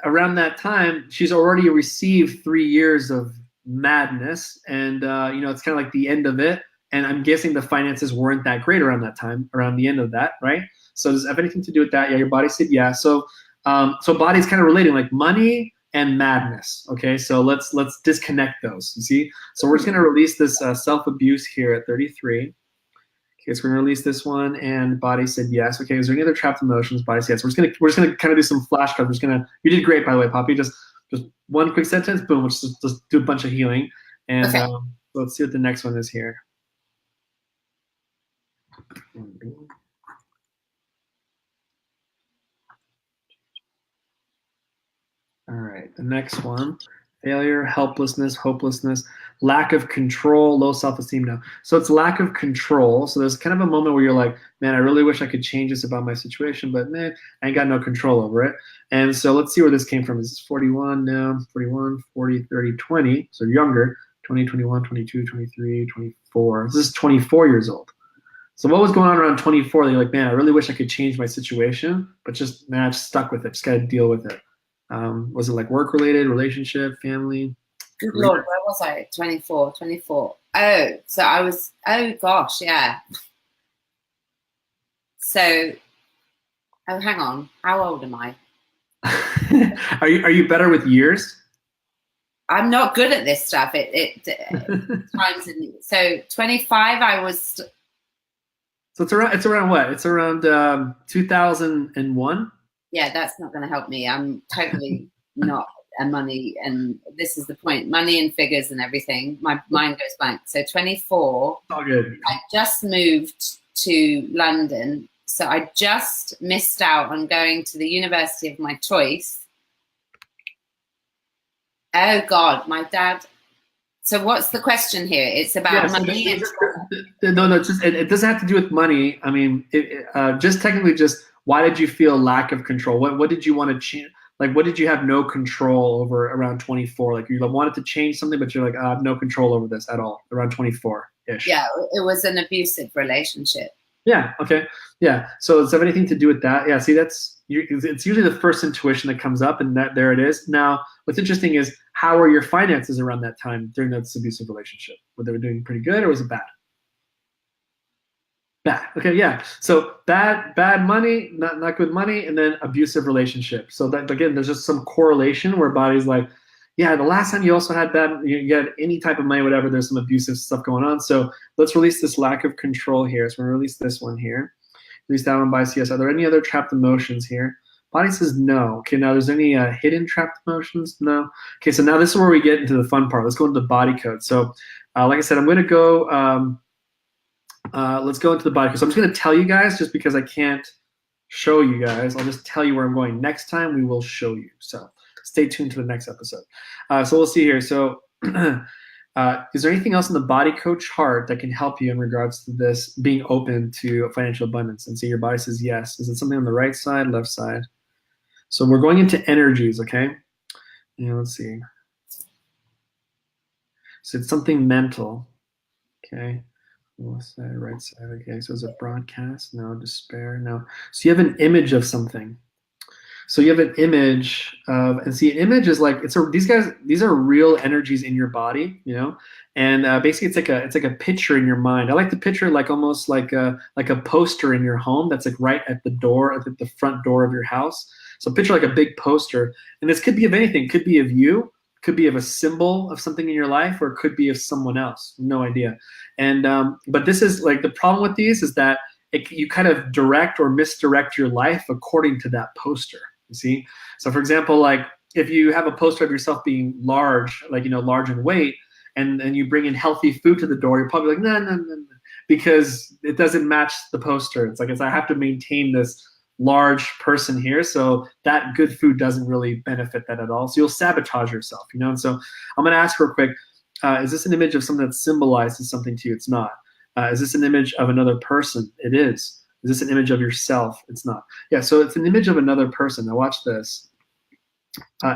around that time, she's already received 3 years of madness, and it's kind of like the end of it. And I'm guessing the finances weren't that great around that time, around the end of that, right? So does it have anything to do with that? Yeah, your body said yeah. So body's kind of relating, like money and madness. Okay, so let's disconnect those. You see, so we're just gonna release this self-abuse here at 33. Okay, so we're gonna release this one, and body said yes. Okay, is there any other trapped emotions? Body said yes. We're just gonna kind of do some flashcards. You did great, by the way, Poppy. Just one quick sentence, boom. Let's just do a bunch of healing, and okay. Let's see what the next one is here. All right, the next one: failure, helplessness, hopelessness, lack of control, low self-esteem. Now, so it's lack of control. So there's kind of a moment where you're like, man, I really wish I could change this about my situation, but man, I ain't got no control over it. And so let's see where this came from. Is this 41 now? 41, 40, 30, 20. So younger, 20, 21, 22, 23, 24. This is 24 years old. So what was going on around 24 that you're like, man, I really wish I could change my situation, but just, man, I just stuck with it. Just got to deal with it. Was it like work-related, relationship, family? Good Lord, where was I? 24. Oh, so I was, oh gosh, yeah. So, oh, hang on. How old am I? Are you better with years? I'm not good at this stuff. Times so 25. I was. So it's around what? It's around 2001. Yeah, that's not going to help me. I'm totally not a money, and this is the point. Money and figures and everything. My mind goes blank. So 24. All good. I just moved to London, so I just missed out on going to the university of my choice. Oh God, my dad. So what's the question here? It's about money. It doesn't have to do with money. I mean, just technically, just why did you feel lack of control? What did you want to change? Like, what did you have no control over around 24? Like, you wanted to change something, but you're like, I have no control over this at all. Around 24-ish. Yeah, it was an abusive relationship. Yeah. Okay. Yeah. So does it have anything to do with that? Yeah. See, it's usually the first intuition that comes up, and there it is. Now, what's interesting is, how were your finances around that time during that abusive relationship? Were they doing pretty good, or was it bad? Bad. Okay. Yeah. So bad money, not good money, and then abusive relationship. So that, again, there's just some correlation where body's like, yeah, the last time you also had bad, you had any type of money, whatever, there's some abusive stuff going on. So let's release this lack of control here. So we're going to release this one here. Release that one by CS. Are there any other trapped emotions here? Body says no. Okay, now there's any hidden trapped emotions? No. Okay, so now this is where we get into the fun part. Let's go into the body code. So like I said, I'm going to go, let's go into the body code. So I'm just going to tell you guys, just because I can't show you guys, I'll just tell you where I'm going. Next time we will show you. So stay tuned to the next episode. So we'll see here. So is there anything else in the body code chart that can help you in regards to this being open to financial abundance? And see, your body says yes. Is it something on the right side, left side? So we're going into energies, okay? Yeah, let's see. So it's something mental, okay? Left side, right side, okay. So is it broadcast? No. Despair? No. So you have an image of something. So you have an image of, and see, an image is like, these are real energies in your body, and basically it's like a picture in your mind. I like to picture it like almost like a poster in your home that's like right at the door, at the front door of your house. So picture like a big poster, and this could be of anything. It could be of you, could be of a symbol of something in your life, or it could be of someone else. No idea. And but this is like, the problem with these is that you kind of direct or misdirect your life according to that poster. You see? So for example, like if you have a poster of yourself being large, like, large in weight, and you bring in healthy food to the door, you're probably like, no, no, no, no, because it doesn't match the poster. It's like, I have to maintain this large person here, so that good food doesn't really benefit that at all. So you'll sabotage yourself, you know. And so I'm going to ask real quick, is this an image of something that symbolizes something to you? It's not. Is this an image of another person? It is. Is this an image of yourself? It's not. Yeah, so it's an image of another person. Now watch this.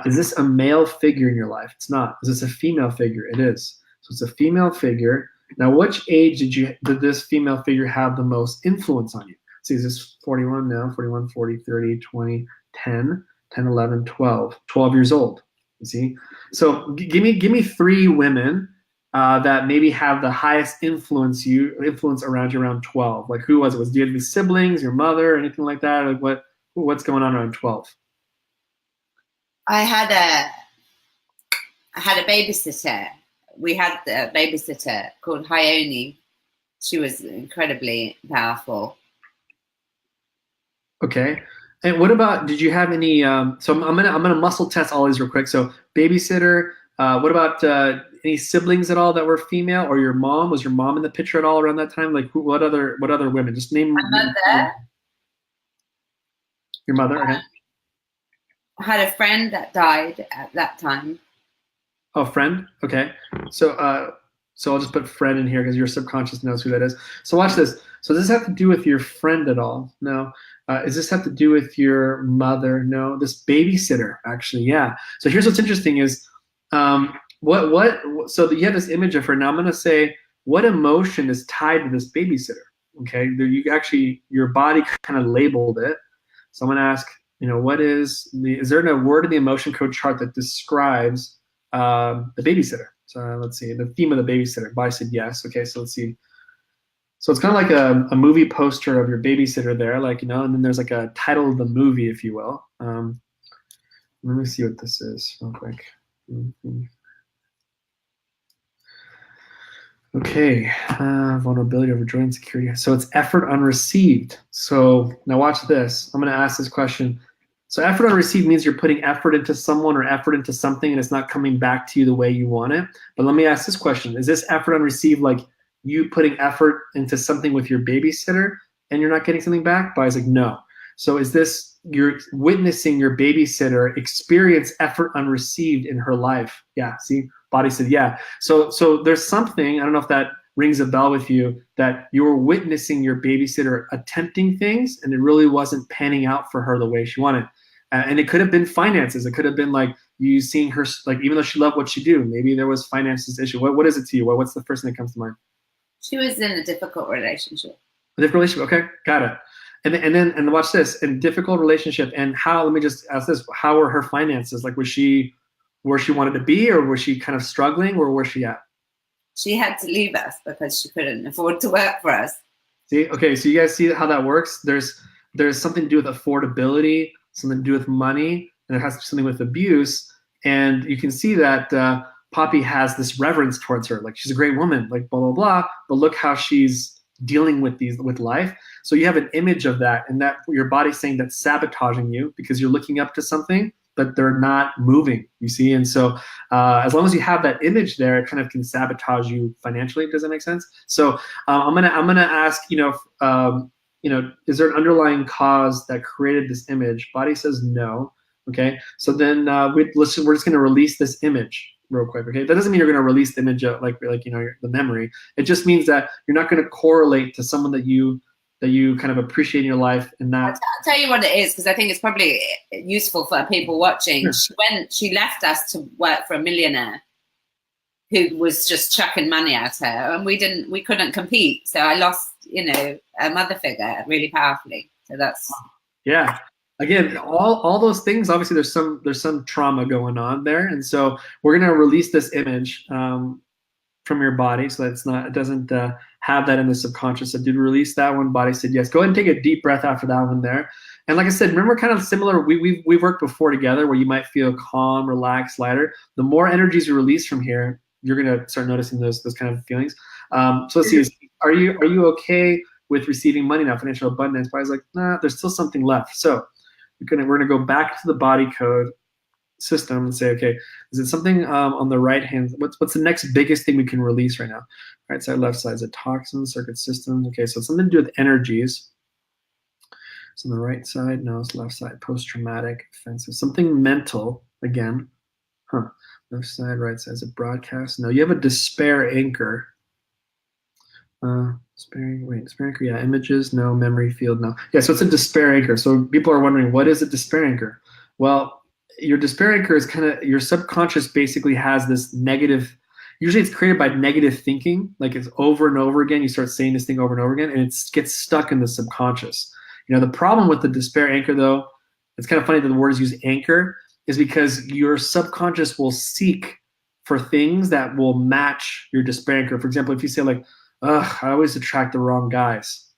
Is this a male figure in your life? It's not. Is this a female figure? It is. So it's a female figure. Now, which age did this female figure have the most influence on you? See, is this 41 now? 41, 40, 30, 20, 10, 10, 11, 12. 12 years old. You see? So give me 3 women that maybe have the highest influence around you around 12. Like, who was it? Do you have any siblings, your mother, anything like that? Like what's going on around 12? I had a babysitter. We had a babysitter called Hyone. She was incredibly powerful. Okay. And what about, did you have any, so I'm gonna muscle test all these real quick. So babysitter, what about any siblings at all that were female, or your mom? Was your mom in the picture at all around that time? Like what other women? Just name. My mother. Your mother, okay. I had a friend that died at that time. Oh, friend? Okay. So I'll just put friend in here because your subconscious knows who that is. So watch this. So does this have to do with your friend at all? No. Does this have to do with your mother? No. This babysitter, actually, yeah. So here's what's interesting is, so you have this image of her. Now I'm going to say, what emotion is tied to this babysitter? Okay. Your body kind of labeled it. So I'm going to ask, is there a word in the emotion code chart that describes the babysitter? So let's see, the theme of the babysitter. Body said yes. Okay, so let's see. So it's kind of like a movie poster of your babysitter there, and then there's like a title of the movie, if you will. Let me see what this is real quick. Okay, vulnerability, overjoyed, insecurity. So it's effort unreceived. So now watch this. I'm going to ask this question. So effort unreceived means you're putting effort into someone or effort into something and it's not coming back to you the way you want it. But let me ask this question. Is this effort unreceived like you putting effort into something with your babysitter and you're not getting something back? Body's like, no. So is this, you're witnessing your babysitter experience effort unreceived in her life? Yeah, see, body said yeah. So there's something, I don't know if that rings a bell with you, that you were witnessing your babysitter attempting things and it really wasn't panning out for her the way she wanted. And it could have been finances. It could have been like you seeing her, like even though she loved what she do, maybe there was finances issue. What is it to you? What's the first thing that comes to mind? She was in a difficult relationship. A difficult relationship. Okay, got it. And watch this. In difficult relationship, and how? Let me just ask this: how were her finances? Like, was she where she wanted to be, or was she kind of struggling, or where's she at? She had to leave us because she couldn't afford to work for us. See, okay, so you guys see how that works. There's something to do with affordability, something to do with money, and it has to do something with abuse. And you can see that Poppy has this reverence towards her, like she's a great woman, like blah blah blah. But look how she's dealing with life. So you have an image of that, and that your body's saying that's sabotaging you because you're looking up to something, but they're not moving. You see, and so as long as you have that image there, it kind of can sabotage you financially. Does that make sense? So I'm gonna ask, is there an underlying cause that created this image? Body says no. Okay, so then we're just gonna release this image real quick. Okay, that doesn't mean you're gonna release the image of the memory. It just means that you're not gonna correlate to someone that you kind of appreciate in your life and not. I'll tell you what it is, because I think it's probably useful for people watching. Sure. She left us to work for a millionaire who was just chucking money at her, and we couldn't compete. So I lost, a mother figure really powerfully. So that's yeah. Again, all those things. Obviously, there's some trauma going on there, and so we're gonna release this image from your body, so that it doesn't have that in the subconscious. So did release that one. Body said yes. Go ahead and take a deep breath after that one there. And like I said, remember, kind of similar. We've worked before together where you might feel calm, relaxed, lighter. The more energies you release from here, you're gonna start noticing those kind of feelings. So let's see. Are you okay with receiving money now? Financial abundance. Body's like, nah. There's still something left. So we're gonna go back to the body code. system and say, okay, is it something on the right hand? What's the next biggest thing we can release right now? Right side, left side, is it toxins, circuit systems? Okay, so it's something to do with energies. So on the right side, no, it's left side, post-traumatic, offensive, something mental again. Huh. Left side, right side, is it broadcast? No, you have a despair anchor. Despair anchor, yeah. Images, no. Memory field, no. Yeah, so it's a despair anchor. So people are wondering, what is a despair anchor? Well, your despair anchor is kind of, your subconscious basically has this negative, usually it's created by negative thinking, like it's over and over again. You start saying this thing over and over again, and it gets stuck in the subconscious. You know, the problem with the despair anchor, though, it's kind of funny that the words use anchor, is because your subconscious will seek for things that will match your despair anchor. For example, if you say like, ugh, I always attract the wrong guys.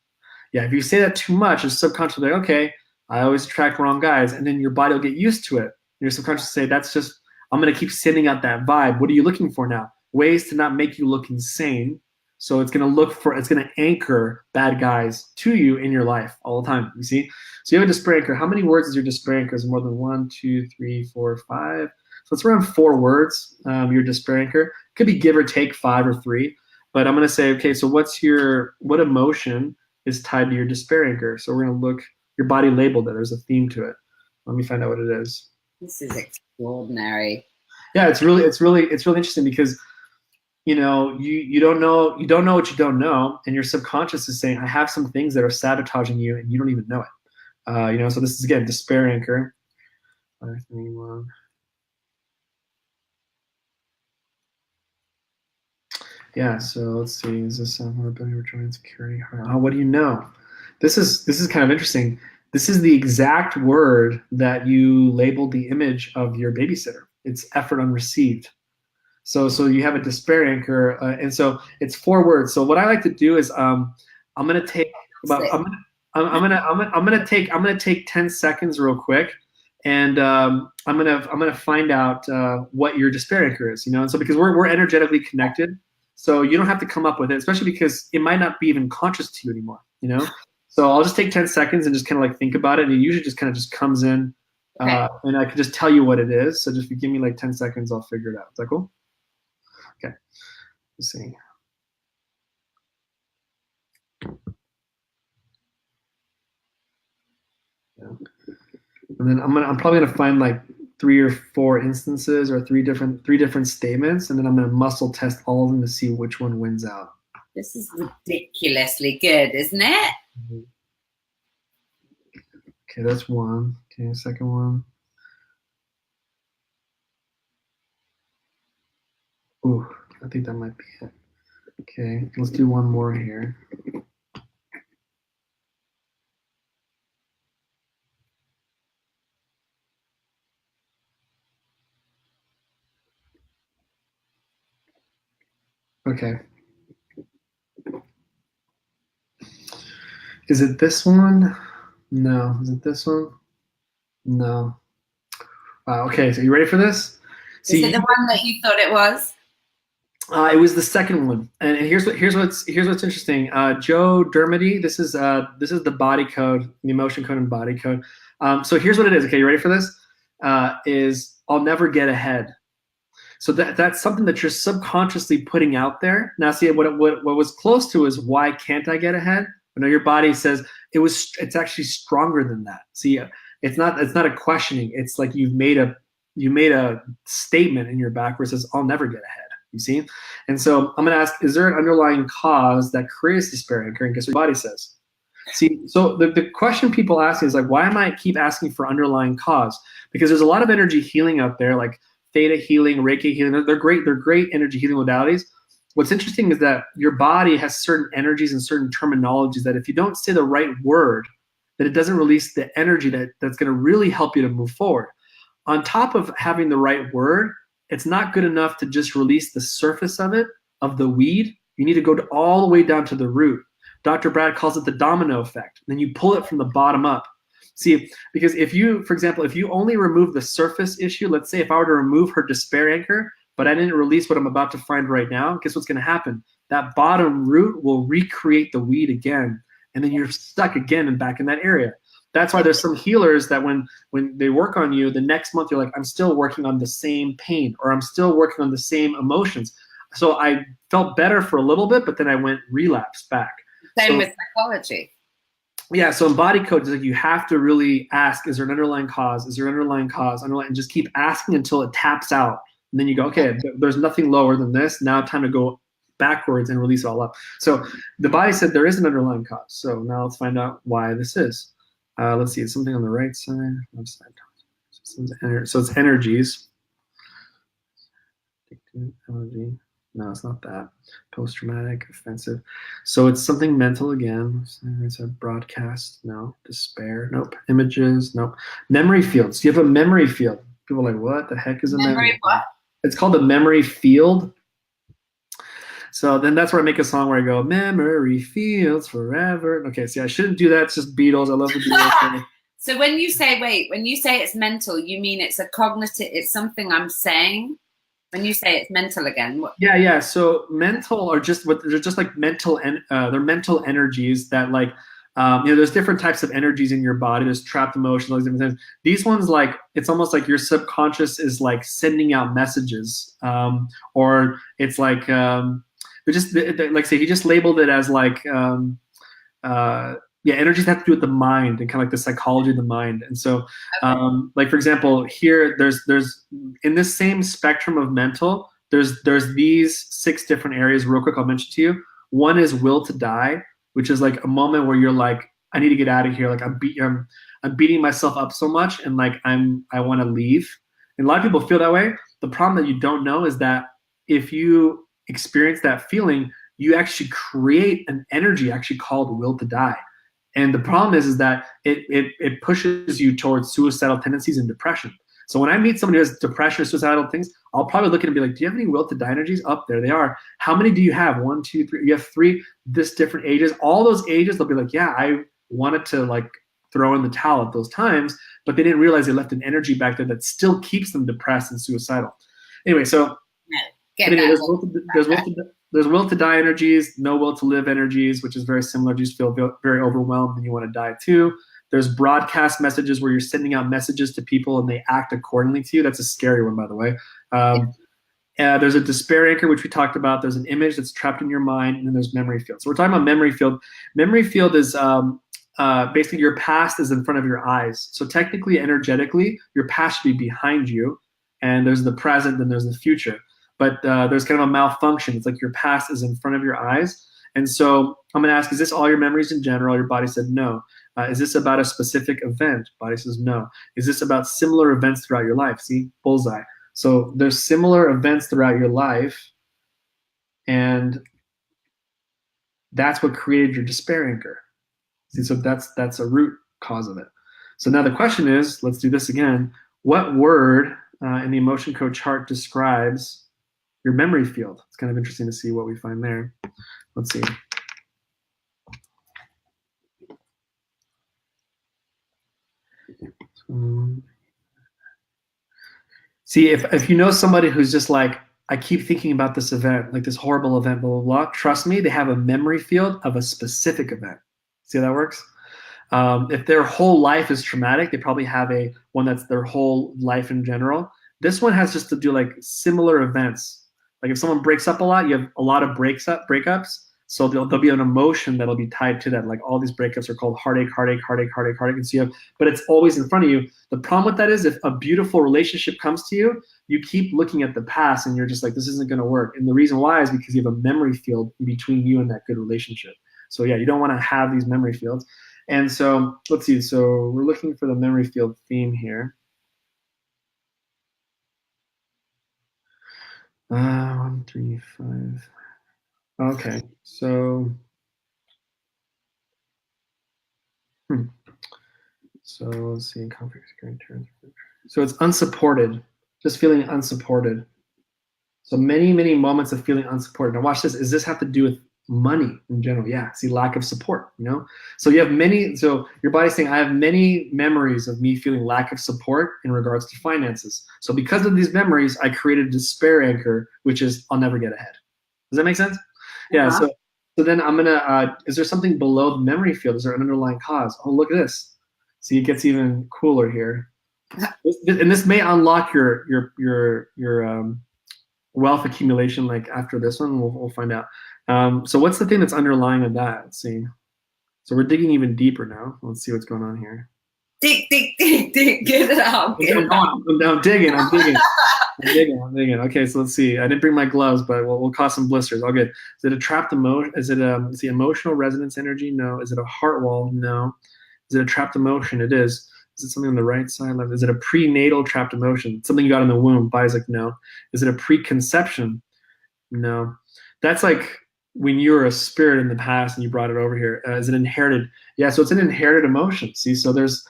Yeah, if you say that too much, your subconscious will be like, okay, I always attract wrong guys. And then your body will get used to it. Your subconscious will say, that's just, I'm going to keep sending out that vibe. What are you looking for now? Ways to not make you look insane. So it's going to anchor bad guys to you in your life all the time. You see? So you have a despair anchor. How many words is your despair anchor? Is it more than 1, 2, 3, 4, 5? So it's around 4 words, your despair anchor. Could be give or take 5 or 3. But I'm going to say, okay, so what emotion is tied to your despair anchor? So we're going to look, your body labeled it. There's a theme to it. Let me find out what it is. This is extraordinary. Yeah, it's really interesting because, you know, you don't know what you don't know, and your subconscious is saying, I have some things that are sabotaging you, and you don't even know it. You know, so this is again despair anchor. 5, 3, 1. Yeah, so let's see. Is this vulnerability, return security? Oh, what do you know? This is kind of interesting. This is the exact word that you labeled the image of your babysitter. It's effort unreceived. So you have a despair anchor, and so it's 4 words. So what I like to do is I'm gonna take take 10 seconds real quick, and I'm gonna find out what your despair anchor is. You know, and so because we're energetically connected. So you don't have to come up with it, especially because it might not be even conscious to you anymore, you know? So I'll just take 10 seconds and just kind of like think about it. And it usually just kind of just comes in, Okay. and I can just tell you what it is. So just give me like 10 seconds, I'll figure it out. Is that cool? Okay, let's see. Yeah. And then I'm probably gonna find like 3 or 4 instances or three different statements, and then I'm gonna muscle test all of them to see which one wins out. This is ridiculously good, isn't it? Okay, that's one. Okay, second one. Ooh, I think that might be it. Okay, let's do one more here. Okay. Is it this one? No. Is it this one? No. Okay, so you ready for this? Is it the one that you thought it was? It was the second one, and here's what's interesting. Joe Dermody, this is the body code, the emotion code and body code. So here's what it is. Okay, you ready for this? Is I'll never get ahead. So that's something that you're subconsciously putting out there. Now, see what was close to is why can't I get ahead? But no, your body says it's actually stronger than that. See, it's not a questioning. It's like you made a statement in your back where it says I'll never get ahead. You see? And so I'm going to ask, is there an underlying cause that creates despair anchor? And guess what your body says? See, so the question people ask is like, why am I keep asking for underlying cause? Because there's a lot of energy healing out there, like theta healing, Reiki healing. They're great energy healing modalities. What's interesting is that your body has certain energies and certain terminologies that if you don't say the right word, that it doesn't release the energy that's going to really help you to move forward. On top of having the right word, it's not good enough to just release the surface of it, of the weed. You need to go all the way down to the root. Dr. Brad calls it the domino effect. Then you pull it from the bottom up. See, because if you, for example, if you only remove the surface issue, let's say if I were to remove her despair anchor, but I didn't release what I'm about to find right now, guess what's going to happen? That bottom root will recreate the weed again, and then you're stuck again and back in that area. That's why there's some healers that when they work on you, the next month you're like, I'm still working on the same pain, or I'm still working on the same emotions. So I felt better for a little bit, but then I went relapse back. Same with psychology. Yeah, so in body code, it's like you have to really ask, is there an underlying cause? Is there an underlying cause? And just keep asking until it taps out. And then you go, okay, there's nothing lower than this. Now time to go backwards and release it all up. So the body said there is an underlying cause. So now let's find out why this is. Let's see, it's something on the right side, left side. So it's energies. Energy. No, it's not that. Post-traumatic, offensive. So it's something mental again. It's a broadcast. No. Despair. Nope. Images. Nope. Memory fields. You have a memory field. People are like, what the heck is a memory what? It's called a memory field. So then that's where I make a song where I go, memory fields forever. Okay, see, I shouldn't do that. It's just Beatles. I love the Beatles. So when you say it's mental, you mean it's a cognitive, it's something I'm saying? When you say it's mental again, what? Yeah. So mental are just what they're just like mental, and they're mental energies that like, there's different types of energies in your body. There's trapped emotions, all these different things. These ones, like, it's almost like your subconscious is like sending out messages, or it's like, like say he just labeled it as like, energies have to do with the mind and kind of like the psychology of the mind. And so, like, for example, here, there's in this same spectrum of mental, there's these 6 different areas. Real quick, I'll mention to you. One is will to die, which is like a moment where you're like, I need to get out of here. Like I'm beating myself up so much, and like I want to leave. And a lot of people feel that way. The problem that you don't know is that if you experience that feeling, you actually create an energy actually called will to die. And the problem is that it pushes you towards suicidal tendencies and depression. So when I meet somebody who has depression or suicidal things, I'll probably look at it and be like, do you have any will to die energies? Up there they are. How many do you have? 1, 2, 3. You have 3, this different ages. All those ages, they'll be like, yeah, I wanted to like throw in the towel at those times, but they didn't realize they left an energy back there that still keeps them depressed and suicidal. Anyway, so there's will to die energies, no will to live energies, which is very similar. You just feel very overwhelmed and you want to die too. There's broadcast messages where you're sending out messages to people and they act accordingly to you. That's a scary one, by the way. There's a despair anchor, which we talked about. There's an image that's trapped in your mind, and then there's memory field. So we're talking about memory field. Memory field is basically your past is in front of your eyes. So technically, energetically, your past should be behind you, and there's the present, then there's the future. But there's kind of a malfunction. It's like your past is in front of your eyes. And so I'm going to ask, is this all your memories in general? Your body said no. Is this about a specific event? Body says no. Is this about similar events throughout your life? See, bullseye. So there's similar events throughout your life, and that's what created your despair anchor. See, so that's a root cause of it. So now the question is, let's do this again. What word in the emotion code chart describes your memory field? It's kind of interesting to see what we find there. Let's see. See, if you know somebody who's just like, I keep thinking about this event, like this horrible event, blah, blah, blah, trust me, they have a memory field of a specific event. See how that works? If their whole life is traumatic, they probably have one that's their whole life in general. This one has just to do like similar events. Like if someone breaks up a lot, you have a lot of breakups. So there'll be an emotion that'll be tied to that. Like all these breakups are called heartache. And so but it's always in front of you. The problem with that is if a beautiful relationship comes to you, you keep looking at the past and you're just like, this isn't going to work. And the reason why is because you have a memory field between you and that good relationship. So yeah, you don't want to have these memory fields. And so let's see. So we're looking for the memory field theme here. 1, 3, 5. Okay, so so let's see. Conflict. So it's unsupported, just feeling unsupported. So many moments of feeling unsupported. Now watch this. Does this have to do with money in general? Yeah. See, lack of support. You know. So you have many. So your body's saying, I have many memories of me feeling lack of support in regards to finances. So because of these memories, I created a despair anchor, which is I'll never get ahead. Does that make sense? Yeah. So then I'm gonna. Is there something below the memory field? Is there an underlying cause? Oh, look at this. See, it gets even cooler here. And this may unlock your wealth accumulation like after this one. We'll find out. So what's the thing that's underlying on that? Let's see. So we're digging even deeper now. Let's see what's going on here. Dig, get it out. I'm digging. Okay, so let's see. I didn't bring my gloves, but we'll cause some blisters. All good. Is it a trapped emotion? Is it the emotional resonance energy? No. Is it a heart wall? No. Is it a trapped emotion? It is. Is it something on the right side, left? Is it a prenatal trapped emotion? Something you got in the womb? Body's like, no. Is it a preconception? No. That's like when you were a spirit in the past and you brought it over here. Is it inherited? Yeah, so it's an inherited emotion. See, so there's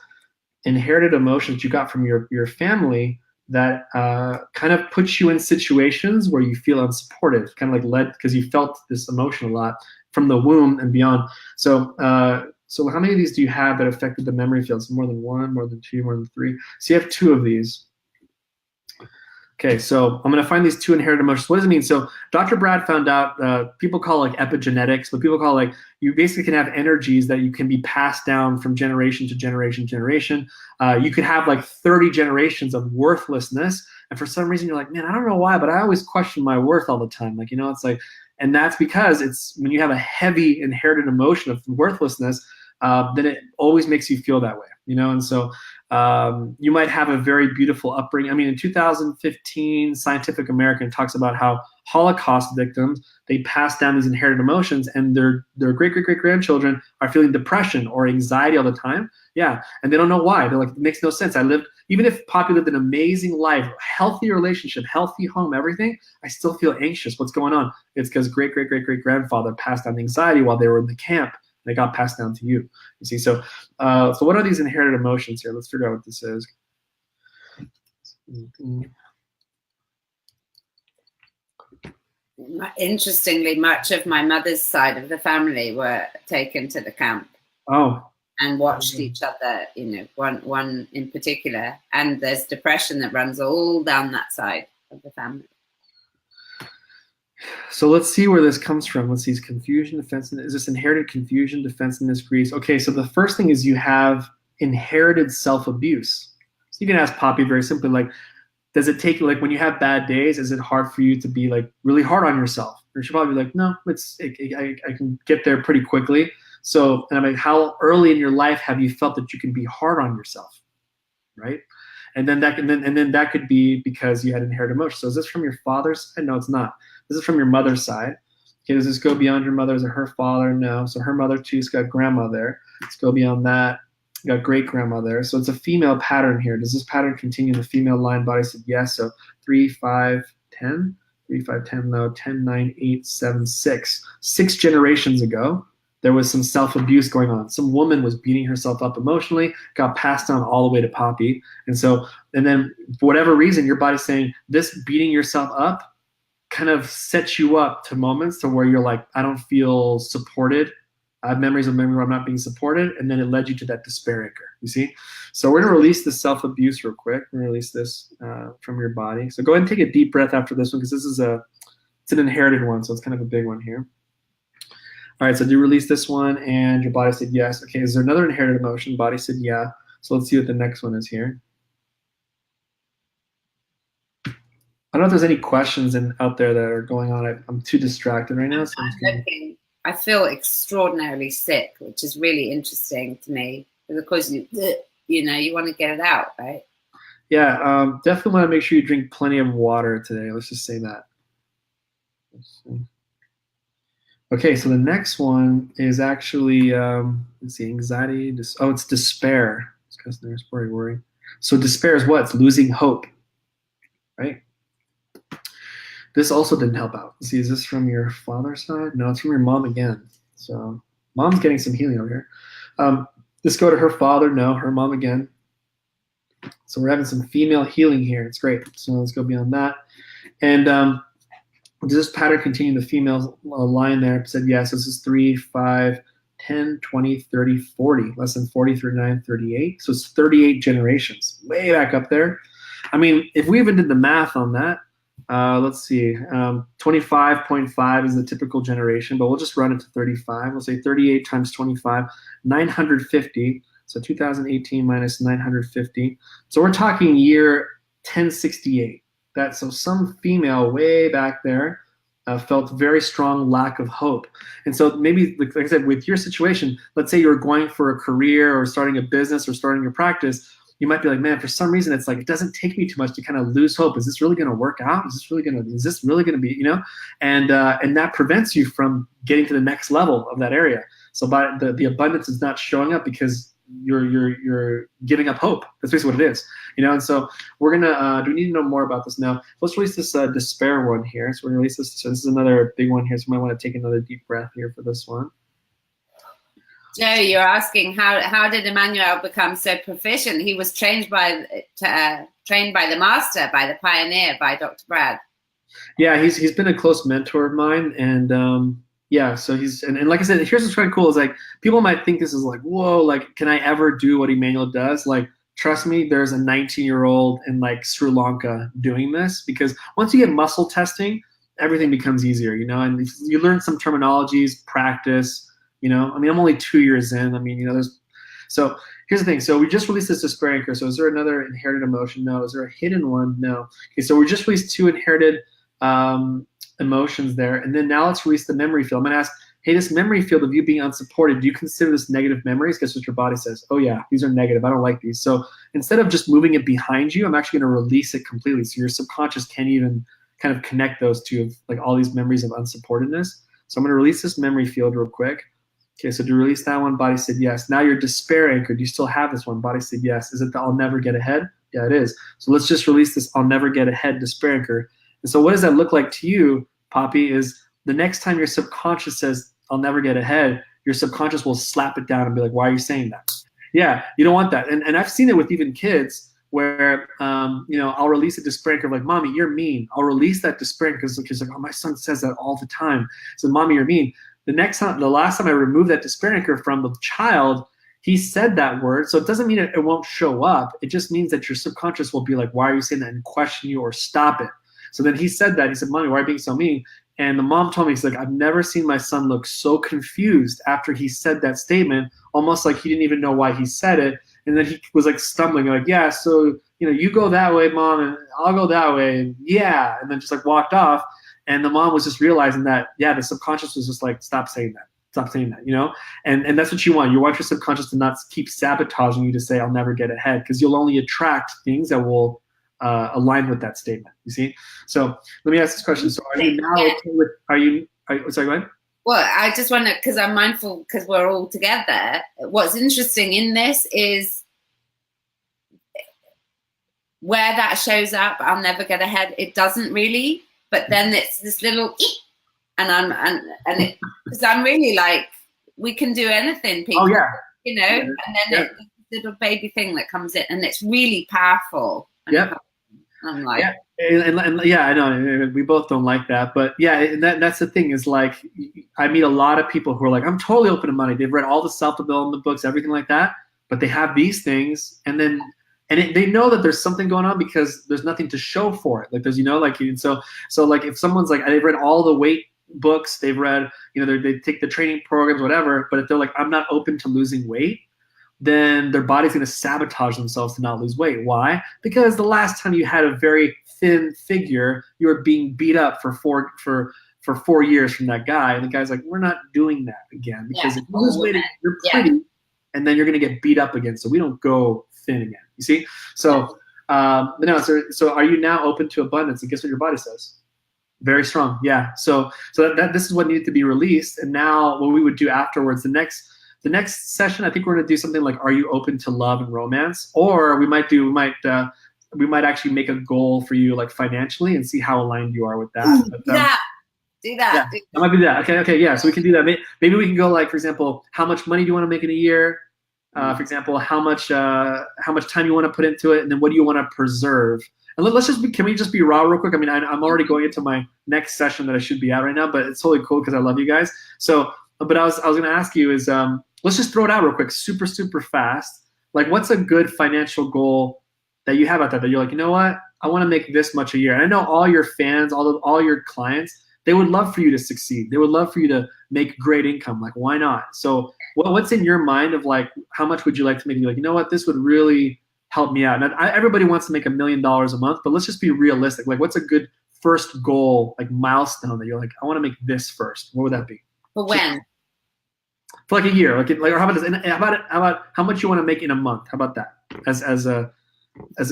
inherited emotions you got from your family that kind of puts you in situations where you feel unsupported, kind of like led because you felt this emotion a lot from the womb and beyond. So how many of these do you have that affected the memory fields? More than one, more than two, more than three? So you have two of these. Okay, so I'm going to find these two inherited emotions. What does it mean? So Dr. Brad found out, people call like epigenetics, but people call like you basically can have energies that you can be passed down from generation to generation to generation. You could have like 30 generations of worthlessness. And for some reason you're like, man, I don't know why, but I always question my worth all the time. Like, it's like, and that's because it's when you have a heavy inherited emotion of worthlessness, then it always makes you feel that way, and so you might have a very beautiful upbringing. I mean, in 2015, Scientific American talks about how Holocaust victims, they pass down these inherited emotions, and their great-great-great-grandchildren are feeling depression or anxiety all the time. Yeah, and they don't know why. They're like, it makes no sense. Even if Poppy lived an amazing life, healthy relationship, healthy home, everything, I still feel anxious. What's going on? It's because great-great-great-great-grandfather passed down the anxiety while they were in the camp. They got passed down to you. You see, so what are these inherited emotions here? Let's figure out what this is. Interestingly, much of my mother's side of the family were taken to the camp. Oh. And watched each other, one in particular. And there's depression that runs all down that side of the family. So let's see where this comes from. Let's see, confusion, defensiveness. Is this inherited confusion, defensiveness, grief? Okay, so the first thing is you have inherited self-abuse. So you can ask Poppy very simply, like, does it take, like, when you have bad days, is it hard for you to be, like, really hard on yourself? Or she'll probably be like, no, I can get there pretty quickly. So, and I'm like, how early in your life have you felt that you can be hard on yourself, right? And then that could be because you had inherited emotions. So is this from your father's side? No, it's not. This is from your mother's side. Okay, does this go beyond your mother? Is it her father? No. So her mother too, she's got grandma there. Let's go beyond that. You got great grandma there. So it's a female pattern here. Does this pattern continue in the female line? Body said yes. So 3, 5, 10. 3, 5, 10, no, 10, 9, 8, 7, 6. 6 generations ago, there was some self-abuse going on. Some woman was beating herself up emotionally, got passed down all the way to Poppy. And then for whatever reason, your body's saying this beating yourself up kind of sets you up to moments to where you're like, I don't feel supported. I have memories of where I'm not being supported. And then it led you to that despair anchor, you see? So we're gonna release this self-abuse real quick. We're gonna release this from your body. So go ahead and take a deep breath after this one, because it's an inherited one. So it's kind of a big one here. All right, so do release this one, and your body said yes. Okay, is there another inherited emotion? Body said yeah. So let's see what the next one is here. I don't know if there's any questions out there that are going on. I'm too distracted right now. So I feel extraordinarily sick, which is really interesting to me, because you want to get it out, right? Yeah, definitely want to make sure you drink plenty of water today. Let's just say that. Let's see. Okay, so the next one is actually, let's see, anxiety. It's despair. It's because there's worry. So despair is what? It's losing hope, right? This also didn't help out. See, is this from your father's side? No, it's from your mom again. So mom's getting some healing over here. Let's go to her father. No, her mom again. So we're having some female healing here. It's great. So let's go beyond that. And does this pattern continue in the female line there? It said yes. This is 3, 5, 10, 20, 30, 40. Less than 40, 39, 38. So it's 38 generations. Way back up there. I mean, if we even did the math on that, let's see. 25.5 is the typical generation, but we'll just run it to 35. We'll say 38 times 25, 950. So 2018 minus 950. So we're talking year 1068. So some female way back there felt very strong lack of hope. And so maybe, like I said, with your situation, let's say you're going for a career or starting a business or starting your practice, you might be like, man, for some reason, it's like, it doesn't take me too much to kind of lose hope. Is this really going to work out? Is this really going to be, and that prevents you from getting to the next level of that area. So by the abundance is not showing up because you're giving up hope. That's basically what it is, and so we're gonna do we need to know more about this now? Let's release this despair one here. So we're gonna release this. So this is another big one here. So you might want to take another deep breath here for this one. Joe, you're asking how did Emmanuel become so proficient? He was trained by the master, by the pioneer, by Dr. Brad. Yeah, he's been a close mentor of mine, and yeah, so he's and like I said, here's what's kind of cool is like people might think this is like, whoa, like can I ever do what Emmanuel does? Like, trust me, there's a 19-year-old in like Sri Lanka doing this, because once you get muscle testing, everything becomes easier, and you learn some terminologies, practice. I mean, I'm only 2 years in. I mean, so here's the thing. So we just released this despair anchor. So is there another inherited emotion? No. Is there a hidden one? No. Okay, so we just released 2 inherited emotions there. And then now let's release the memory field. I'm going to ask, hey, this memory field of you being unsupported, do you consider this negative memories? Guess what your body says? Oh, yeah, these are negative. I don't like these. So instead of just moving it behind you, I'm actually going to release it completely. So your subconscious can't even kind of connect those two, of like all these memories of unsupportedness. So I'm going to release this memory field real quick. Okay, so to release that one, body said yes. Now your despair anchor, do you still have this one? Body said yes. Is it the I'll never get ahead? Yeah, it is. So let's just release this I'll never get ahead despair anchor. And so what does that look like to you, Poppy, is the next time your subconscious says I'll never get ahead, your subconscious will slap it down and be like, why are you saying that? Yeah, you don't want that. And I've seen it with even kids where, I'll release a despair anchor like, mommy, you're mean. I'll release that despair anchor because like, oh, my son says that all the time. So mommy, you're mean. The last time I removed that despair anchor from the child, he said that word. So it doesn't mean it won't show up. It just means that your subconscious will be like, why are you saying that, and question you or stop it. So then he said that. He said, mommy, why are you being so mean? And the mom told me, he's like, I've never seen my son look so confused after he said that statement, almost like he didn't even know why he said it. And then he was like stumbling, like, yeah, so, you go that way, mom, and I'll go that way. And yeah. And then just like walked off. And the mom was just realizing that, yeah, the subconscious was just like, stop saying that, and that's what you want. You want your subconscious to not keep sabotaging you to say, I'll never get ahead, because you'll only attract things that will align with that statement, you see? So let me ask this question. So are you now okay with, sorry, go ahead. Well, I just want to, because I'm mindful, because we're all together. What's interesting in this is where that shows up, I'll never get ahead. It doesn't really. But then it's this little, and because I'm really like, we can do anything, people. Oh yeah. And then it's this little baby thing that comes in, and it's really powerful. Yeah. I'm like, and yeah, I know we both don't like that, but yeah, that's the thing is like, I meet a lot of people who are like, I'm totally open to money. They've read all the self-development books, everything like that, but they have these things, and then. They know that there's something going on because there's nothing to show for it. Like there's, so like if someone's like, they've read all the weight books, they've read, they take the training programs, whatever, but if they're like, I'm not open to losing weight, then their body's going to sabotage themselves to not lose weight. Why? Because the last time you had a very thin figure, you were being beat up for 4 years from that guy. And the guy's like, we're not doing that again, because if you lose weight, you're pretty, and then you're going to get beat up again. So we don't go thin again. You see? So, so are you now open to abundance? And guess what your body says? Very strong. Yeah. So that this is what needed to be released. And now what we would do afterwards, the next session, I think we're going to do something like, are you open to love and romance? Or we might actually make a goal for you, like financially, and see how aligned you are with that. But, do that. Yeah, that might be that. Okay. Yeah. So we can do that. Maybe we can go like, for example, how much money do you want to make in a year? For example, how much time you want to put into it, and then what do you want to preserve? And can we just be raw real quick? I mean, I'm already going into my next session that I should be at right now, but it's totally cool because I love you guys. So, but I was going to ask you is, let's just throw it out real quick, super, super fast. Like, what's a good financial goal that you have out there that you're like, you know what? I want to make this much a year. And I know all your fans, all your clients, they would love for you to succeed. They would love for you to make great income. Like, why not? So what's in your mind of like, how much would you like to make? You're like, you know what, this would really help me out. And everybody wants to make $1 million a month, but let's just be realistic. Like, what's a good first goal, like milestone that you're like, I want to make this first? What would that be? For when? For like a year. Like or how about this? How about how much you want to make in a month? How about that? As a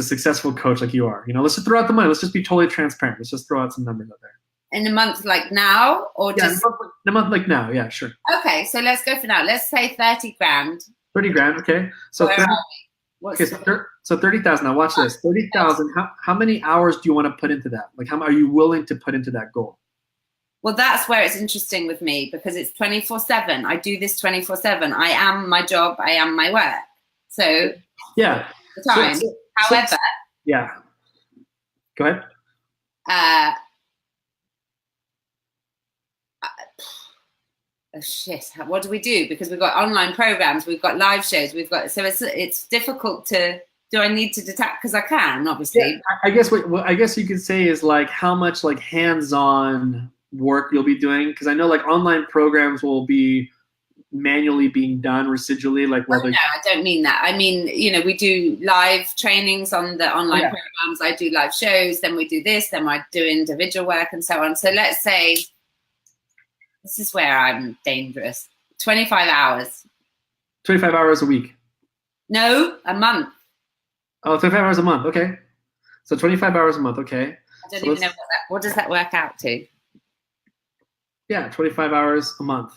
successful coach like you are, let's just throw out the money. Let's just be totally transparent. Let's just throw out some numbers out there. In a month like now, or just in a month like now? Yeah, sure. Okay, so let's go for now. Let's say 30 grand. 30 grand, okay. So so 30,000. Now watch this. 30,000. How many hours do you want to put into that? Like, how are you willing to put into that goal? Well, that's where it's interesting with me, because it's 24/7. I do this 24/7. I am my job. I am my work. So yeah. The time. However. Yeah. Go ahead. Oh shit! What do we do? Because we've got online programs, we've got live shows, so it's difficult to. Do I need to detach? Because I can, obviously. Yeah, I guess what I guess you could say is like how much like hands-on work you'll be doing, because I know like online programs will be manually being done residually, like whether. No, I don't mean that. I mean, we do live trainings on the online programs. I do live shows, then we do this, then I do individual work and so on. So let's say. This is where I'm dangerous. 25 hours. 25 hours a week? No, a month. Oh, 25 hours a month. Okay. So 25 hours a month. Okay. I don't even know what does that work out to? Yeah, 25 hours a month.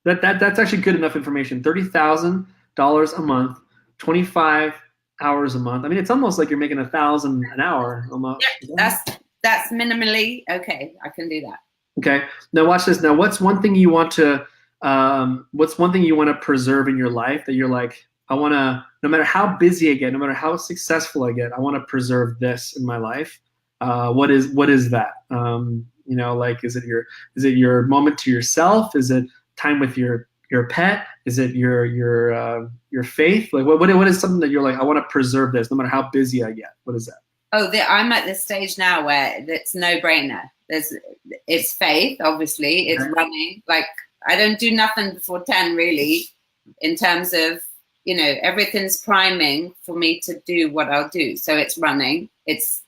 That's actually good enough information. $30,000 a month, 25 hours a month. I mean, it's almost like you're making $1,000 an hour a month. Yeah, that's minimally okay. I can do that. Okay. Now watch this. Now, what's one thing you want to preserve in your life that you're like, I want to, no matter how busy I get, no matter how successful I get, I want to preserve this in my life. What is that? Like, is it your moment to yourself? Is it time with your pet? Is it your faith? Like, what is something that you're like, I want to preserve this no matter how busy I get? What is that? Oh, I'm at this stage now where it's no brainer. It's faith, obviously. It's running. Like, I don't do nothing before 10, really, in terms of, everything's priming for me to do what I'll do. So it's running. It's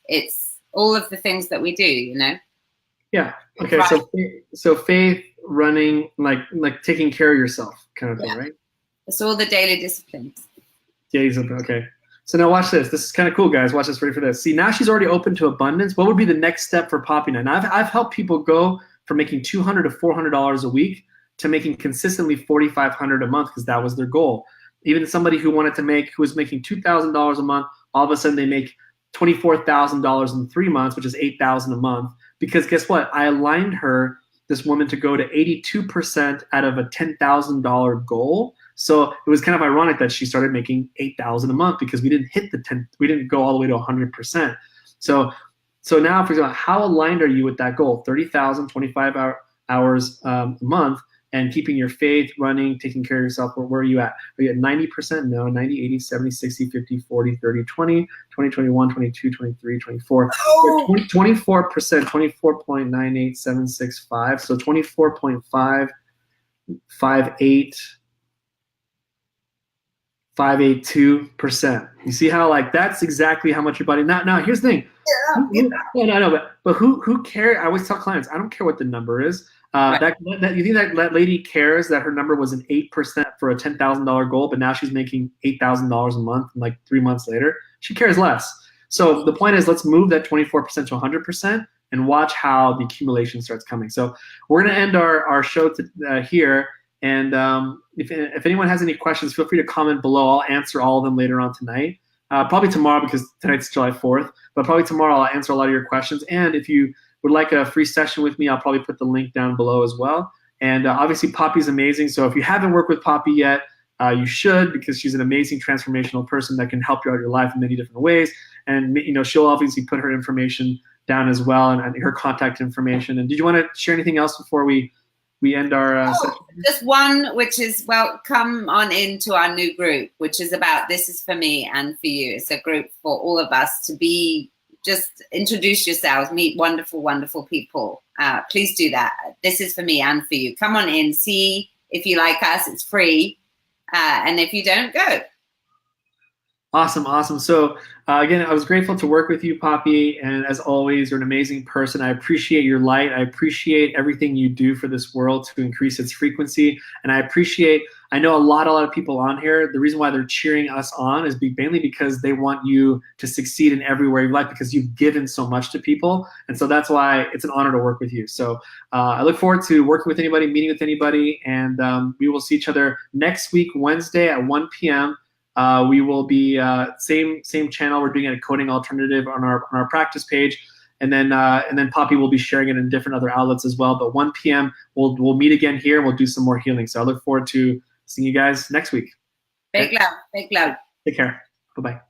all of the things that we do, Yeah. Okay. So faith, running, like taking care of yourself, kind of thing, right? It's all the daily disciplines. Daily discipline. Okay. So now watch this. This is kind of cool, guys. Watch this. Ready for this. See, now she's already open to abundance. What would be the next step for Poppy now? Now I've helped people go from making $200 to $400 a week to making consistently $4,500 a month, because that was their goal. Even somebody who was making $2,000 a month, all of a sudden they make $24,000 in 3 months, which is $8,000 a month. Because guess what? I aligned this woman, to go to 82% out of a $10,000 goal. So it was kind of ironic that she started making $8,000 a month, because we didn't hit we didn't go all the way to 100%. So now, for example, how aligned are you with that goal? 30,000, 25 hours a month, and keeping your faith, running, taking care of yourself. Where are you at? Are you at 90%? No, 90, 80, 70, 60, 50, 40, 30, 20, 20, 21, 22, 23, 24. Oh. 24%, 24.98765. So 24.582%. You see how, like, that's exactly how much your body. Now here's the thing. No, but who cares? I always tell clients, I don't care what the number is. That you think that lady cares that her number was an 8% for a $10,000 goal, but now she's making $8,000 a month, and like 3 months later, she cares less. So the point is, let's move that 24% to 100% and watch how the accumulation starts coming. So we're going to end our show here. And if anyone has any questions, feel free to comment below. I'll answer all of them later on tonight. Probably tomorrow, because tonight's July 4th. But probably tomorrow I'll answer a lot of your questions. And if you would like a free session with me, I'll probably put the link down below as well. And obviously Poppy's amazing. So if you haven't worked with Poppy yet, you should, because she's an amazing transformational person that can help you out your life in many different ways. And she'll obviously put her information down as well, and her contact information. And did you want to share anything else before we end our session? Just one, which is, well, come on into our new group, which is about This Is For Me and For You. It's a group for all of us to be just introduce yourselves, meet wonderful, wonderful people. Please do that. This is for me and for you. Come on in, see if you like us. It's free. And if you don't, go. Awesome, awesome. So again, I was grateful to work with you, Poppy, and as always, you're an amazing person. I appreciate your light. I appreciate everything you do for this world to increase its frequency, and I know a lot of people on here, the reason why they're cheering us on is mainly because they want you to succeed in everywhere you like, because you've given so much to people, and so that's why it's an honor to work with you. So I look forward to working with anybody, meeting with anybody, and we will see each other next week, Wednesday at 1 p.m. We will be same channel. We're doing it at Coding Alternative on our practice page, and then Poppy will be sharing it in different other outlets as well. But 1 p.m. we'll meet again here, and we'll do some more healing. So I look forward to seeing you guys next week. Big love. Big love. Take care. Bye bye.